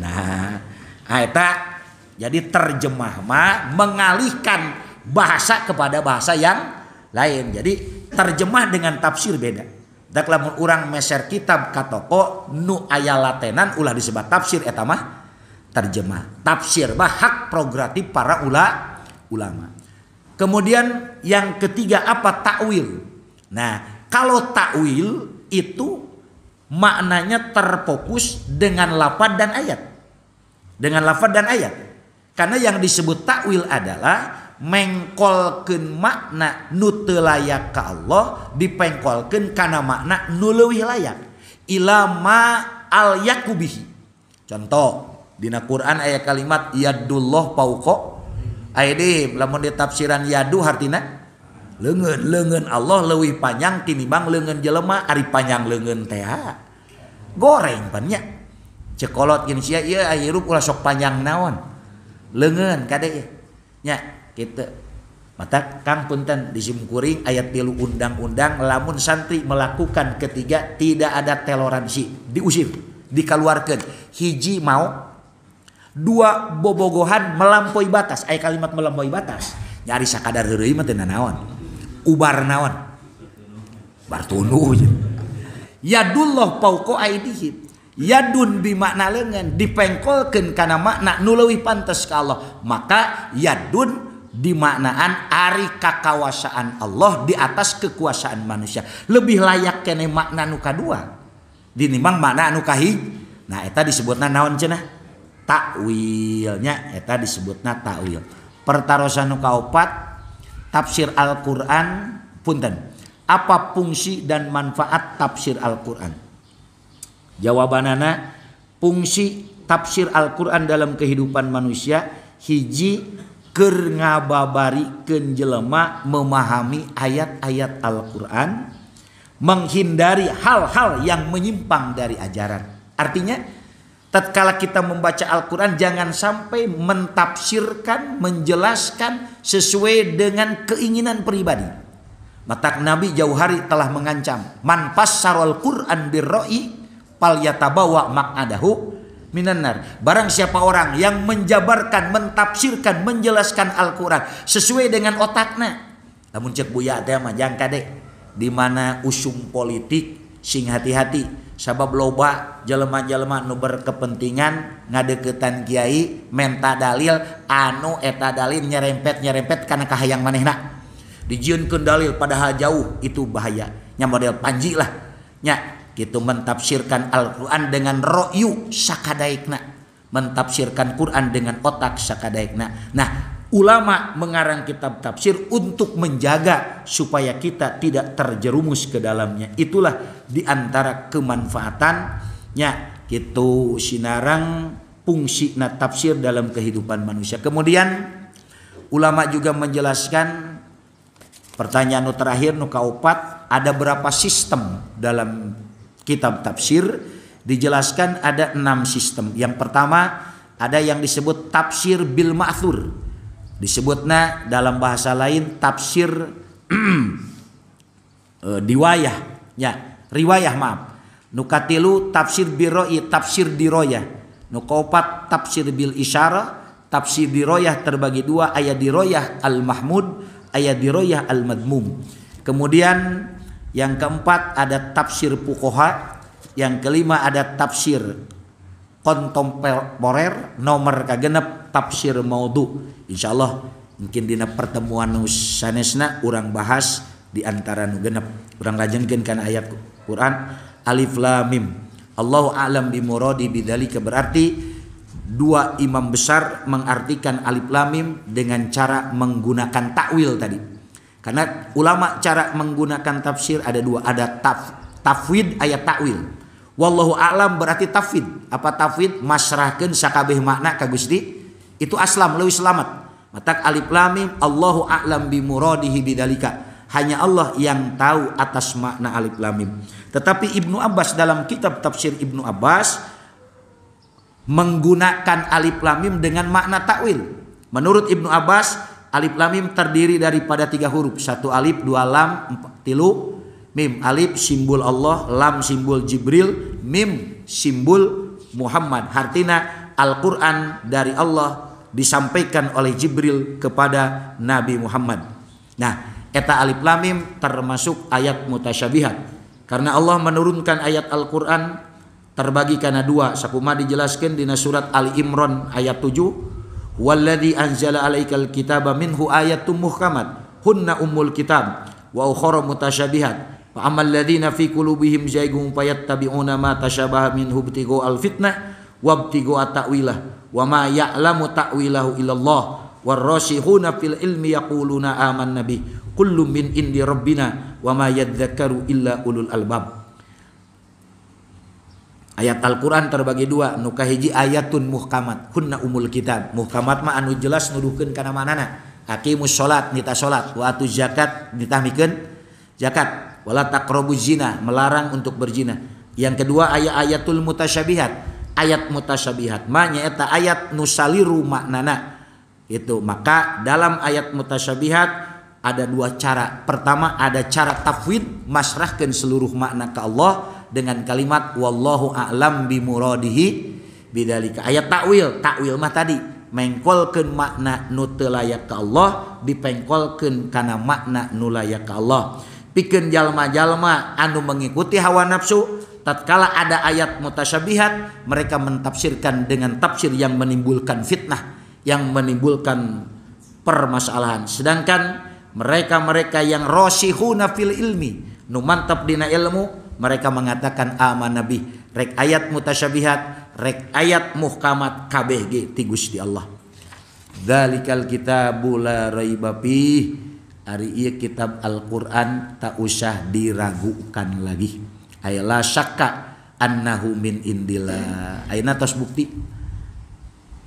Nah, eta jadi terjemah mah mengalihkan bahasa kepada bahasa yang lain. Jadi terjemah dengan tafsir beda. Dak lamun urang meser kitab ka toko nu aya latenan ulah disebut tafsir eta mah terjemah. Tafsir mah hak prerogatif para ulama. Kemudian yang ketiga apa? Takwil. Nah, kalau takwil itu maknanya terfokus dengan lafaz dan ayat. Dengan lafaz dan ayat. Karena yang disebut takwil adalah mengkolkeun makna nu teu layak ka Allah dipengkolkeun kana makna nu leuwih layak ila ma al yakubihi. Contoh dina Quran aya kalimat yadullah fauqa aydihim. Lamun di tafsiran yadu artina leungeun Allah leuwih panjang tinimbang leungeun jelema. Ari panjang leungeun teh goreng pan nya cekolot gini sia ieu hirup ulah sok panjang naon leungeun kade nya gitu. Mata Kang punten di simkuring ayat 3 undang-undang lamun santri melakukan ketiga tidak ada toleransi, diusir, dikeluarkan. Hiji mau, dua bobogohan melampaui batas. Aya kalimat melampaui batas. Nyari sakadar heureuy mah teu naon. Ubar naon? Bar tunduh. Yadullah fauqa aydihim. Yadun bi makna leungeun dipengkolkeun kana makna nu leuwih pantes ka Allah. Maka yadun dimaknaan ari kakawasaan Allah di atas kekuasaan manusia. Lebih layak kene makna nu kadua dinimbang makna nu kahiji. Nah, eta disebutna naon cenah? Takwilnya eta disebutna takwil. Pertarosan nu kaopat tafsir Al-Qur'an punten. Apa fungsi dan manfaat tafsir Al-Qur'an? Jawabanana fungsi tafsir Al-Qur'an dalam kehidupan manusia hiji keur ngababarikeun jelema memahami ayat-ayat Al-Qur'an, menghindari hal-hal yang menyimpang dari ajaran. Artinya tatkala kita membaca Al-Qur'an jangan sampai mentafsirkan, menjelaskan sesuai dengan keinginan pribadi. Mata Nabi jauh hari telah mengancam, man fassarul Qur'an birra'i falyatabawa maq'adahu minan nar. Barang siapa orang yang menjabarkan, mentafsirkan, menjelaskan Al-Qur'an sesuai dengan otakna. Namun cek buya teh mah jang kade di mana usum politik sing hati-hati sabab loba jelema-jelema nu berkepentingan ngadeukeutan kiai menta dalil anu eta dalil nyerempet kana kahayang manehna dijieunkeun dalil padahal jauh, itu bahaya nya model Panji lah nya kitu mentafsirkan Al-Qur'an dengan ro'yu sakadaekna, mentafsirkan Quran dengan otak sakadaekna. Nah, ulama mengarang kitab tafsir untuk menjaga supaya kita tidak terjerumus ke dalamnya. Itulah diantara kemanfaatannya gitu sinarang fungsi tafsir dalam kehidupan manusia. Kemudian ulama juga menjelaskan pertanyaan terakhir nu kaopat, ada berapa sistem dalam kitab tafsir? Dijelaskan ada 6 sistem. Yang pertama ada yang disebut tafsir bil ma'thur. Disebutnya dalam bahasa lain tafsir diwayah ya, riwayah maaf. Nukatilu tafsir biroi, tafsir diroyah. Nukaopat tafsir bil isyarah. Tafsir diroyah terbagi 2, ayat diroyah al-mahmud, ayat diroyah al-madmum. Kemudian yang keempat ada tafsir fuqaha. Yang kelima ada tafsir kontemporer. Nomor kagenep tafsir maudhu. Insyaallah mungkin dina pertemuan sanesna urang bahas di antara nu genep. Urang lajengkeun kana ayat Quran Alif Lam Mim. Allahu a'lam bimuradi bidzalika, berarti 2 imam besar mengartikan Alif Lam Mim dengan cara menggunakan takwil tadi. Karena ulama cara menggunakan tafsir ada 2, ada tafwid ayat takwil. Wallahu a'lam berarti tafwid. Apa tafwid? Masrahkeun sakabeh makna ka Gusti. Itu aslam leuwih selamat. Matak Alif Lam Mim Allahu a'lam bimuradihi bidzalika. Hanya Allah yang tahu atas makna Alif Lam Mim. Tetapi Ibnu Abbas dalam kitab tafsir Ibnu Abbas menggunakan Alif Lam Mim dengan makna takwil. Menurut Ibnu Abbas Alif Lam Mim terdiri daripada 3 huruf. 1 alif, 2 lam, 3 mim. Alif simbol Allah, lam simbol Jibril, mim simbol Muhammad. Artinya Al-Quran dari Allah disampaikan oleh Jibril kepada Nabi Muhammad. Nah, eta Alif Lam Mim termasuk ayat mutasyabihat. Karena Allah menurunkan ayat Al-Quran terbagi kana 2. Sakuma dijelaskan dina surat Ali Imran ayat 7. Walladzi anzala 'alaikal kitaba minhu ayatum muhkamat hunna ummul kitab wa ukhra mutasyabihat. Fa ammal ladzina fi qulubihim zaygun fayattabi'una ma tashabaha minhu ibtiga'al fitnah wa ibtiga'a ta'wilah wa ma ya'lamu ta'wilahu illallah warrasihuna fil ilmi yaquluna amanna bi kullum min indi rabbina wa ma yadzakkaru illa ulul albab. Ayat Al-Quran terbagi 2. Nu kahiji ayatun muhkamat hunna umul kitab. Muhkamat mah anu jelas nuduhkeun kana manana. Aqimus sholat nita sholat, wa atuz zakat nita mikeun zakat, wala taqrabuz zina melarang untuk berzina. Yang kedua ayatul mutasyabihat. Ayat mutasyabihat mah nyaeta ayat nusaliru maknana. Itu maka dalam ayat mutasyabihat ada 2 cara. Pertama ada cara tafwid, masrahkeun seluruh makna ke Allah dengan kalimat wallahu a'lam bimuradihi bidzalika. Ayat takwil mah tadi mengkolkeun makna nu teu layak ka Allah dipengkolkeun kana makna nu layak ka Allah. Pikeun jalma-jalma anu mengikuti hawa nafsu tatkala ada ayat mutasyabihat mereka mentafsirkan dengan tafsir yang menimbulkan fitnah, yang menimbulkan permasalahan. Sedangkan mereka-mereka yang rasihuna fil ilmi, nu mantap dina ilmu, mereka mengatakan aman nabi. Rek ayat mutasyabihat, rek ayat muhkamat kabeh ge ti Gusti Allah. Dzalikal kitabu la raiba fih. Ari ieu kitab Al-Qur'an tak usah diragukan lagi. Ay la syakka annahu min indillah. Ayeuna tos bukti.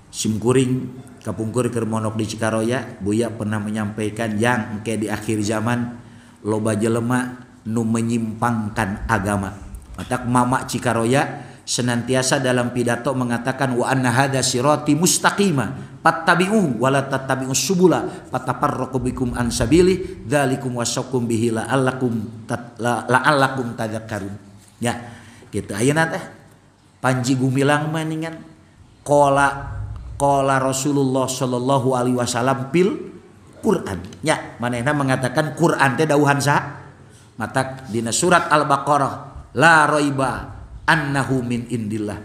Simkuring kapungkur keur monok di Cikaroya, Buya pernah menyampaikan yang engke di akhir zaman loba jelema nu menyimpangkan agama. Matak mama Cikaroya senantiasa dalam pidato mengatakan wa anna hadza sirati mustaqima fattabi'uhu wa la tattabi'us subula fatafarraqu bikum an sabili dzalikum wasaqum bihi la'allakum tadzakkarun. Ya, kitu ayeuna teh Panji Gumilang maningan qala Rasulullah sallallahu alaihi wasallam fil Quran. Ya, manehna mengatakan Quran teh dawuhan saha? Matak dina surat Al-Baqarah la raiba annahu min indillah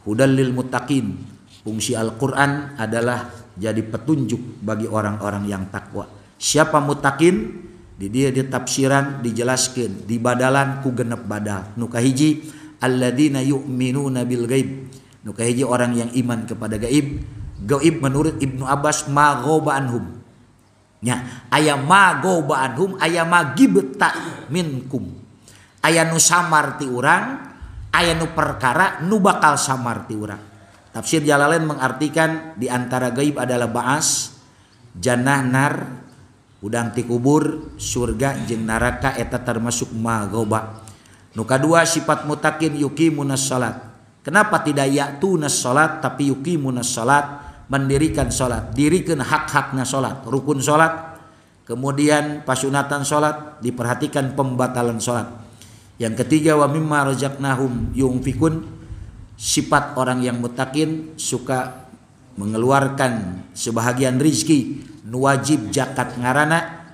hudal lil muttaqin. Fungsi Al-Qur'an adalah jadi petunjuk bagi orang-orang yang takwa. Siapa muttaqin? Di dia ditafsiran dijelaskeun di badalan ku genep badal. Nu kahiji alladzina yu'minuna bil ghaib. Nu kahiji orang yang iman kepada gaib. Gaib menurut Ibnu Abbas ma ghaba anhum. Nya aya ma ghaba anhum aya ma gibta minkum. Aya nu samar ti urang, aya nu perkara nu bakal samar ti urang. Tafsir Jalalain mengartikan di antara gaib adalah ba'as, jannah, nar, udang ti kubur, surga jeung neraka eta termasuk ma ghaba. Nu kadua sifat mutakin yuqimunas salat. Kenapa tidak ya'tunas salat tapi yuqimunas salat? Mendirikan salat, dirikeun hak-hakna salat, rukun salat, kemudian pasunatan salat, diperhatikan pembatalan salat. Yang ketiga wa mimma razaqnahum yunfikun, sifat orang yang muttaqin suka mengeluarkan sebahagian rizki nu wajib zakat ngarana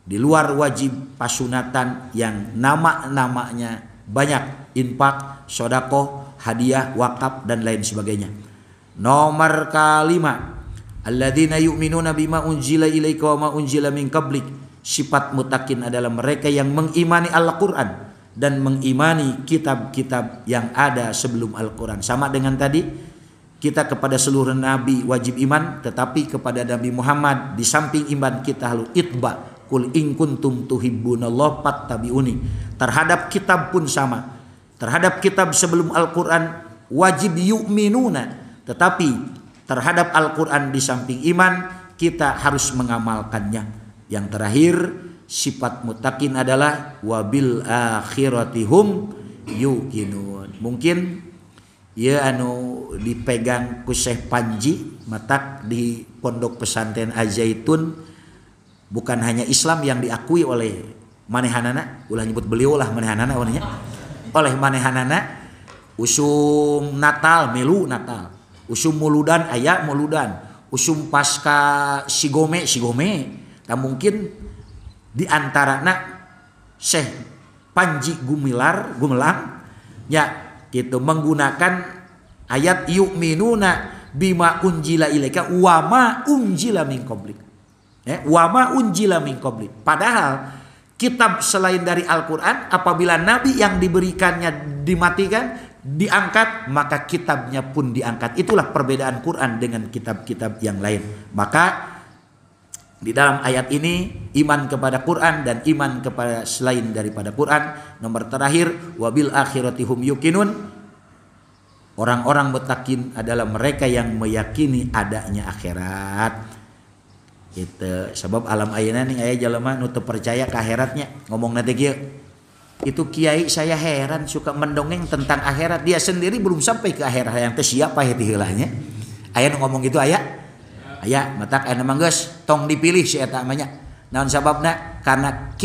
di luar wajib pasunatan yang nama-namanya banyak, infak, sedekah, hadiah, wakaf dan lain sebagainya. Nomor kelima, alladzina yu'minuna bima unzila ilaika wa ma unzila min qablik. Sifat muttaqin adalah mereka yang mengimani Al-Qur'an dan mengimani kitab-kitab yang ada sebelum Al-Qur'an. Sama dengan tadi, kita kepada seluruh nabi wajib iman, tetapi kepada Nabi Muhammad di samping iman kita harus itba. Qul in kuntum tuhibbunallah fattabi'uni. Terhadap kitab pun sama. Terhadap kitab sebelum Al-Qur'an wajib yu'minuna. Tetapi terhadap Al-Quran di samping iman kita harus mengamalkannya. Yang terakhir sifat muttaqin adalah wabil akhiratihum yuqinun. Mungkin ya dipegang ku Syekh Panji matak di Pondok Pesantren Al-Zaitun, bukan hanya Islam yang diakui oleh manehanana, ulah nyebut beliau lah manehanana oleh manehanana, usum Natal melu Natal, usum muludan aya muludan, usum pasca sigome. Nah mungkin di antarana Syekh Panji Gumelang ya gitu menggunakan ayat yu'minuna bima unjila ilaika wa ma unjila min qablik. Ya, wa ma unjila min qablik. Padahal kitab selain dari Al-Qur'an apabila nabi yang diberikannya dimatikan, diangkat, maka kitabnya pun diangkat. Itulah perbedaan Quran dengan kitab-kitab yang lain. Maka di dalam ayat ini iman kepada Quran dan iman kepada selain daripada Quran. Nomor terakhir wabil akhiratihum yuqinun. Orang-orang muttaqin adalah mereka yang meyakini adanya akhirat. Itu sebab alam ayeuna nih aya jelema nu teu percaya ka akhiratnya. Ngomong nanti kieu. Itu kiai saya heran suka mendongeng tentang akhirat, dia sendiri belum sampai ke akhirat yang teh siapa ya tiheulahnya. Aya nu ngomong gitu aya matak aya mah geus tong dipilih si eta mah nya. Naon sababna? Karena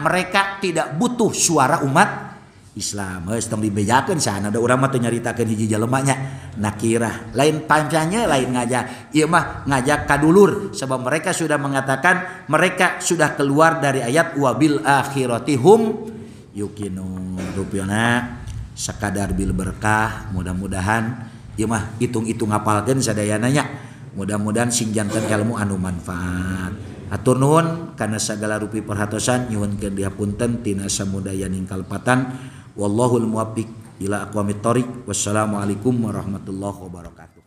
mereka tidak butuh suara umat Islam. Geus tong dibejakeun sana da urang mah teu nyaritakeun hiji jelema nya nakirah. Lain pancanya lain ngajak. Ieu mah ngajak kadulur sebab mereka sudah mengatakan mereka sudah keluar dari ayat wabil akhiratihum yuqinun. Rupiana sakadar bil berkah, mudah-mudahan ieu mah hitung-hitung ngapalkeun sadayana nya. Mudah-mudahan sing janten ilmu anu manfaat. Atur nuhun kana sagala rupi perhatosan nyuwunkeun dihapunten tina samudaya ningkal patan. Wallahul muwaffiq ila aqwamit thoriq. Wassalamualaikum warahmatullahi wabarakatuh.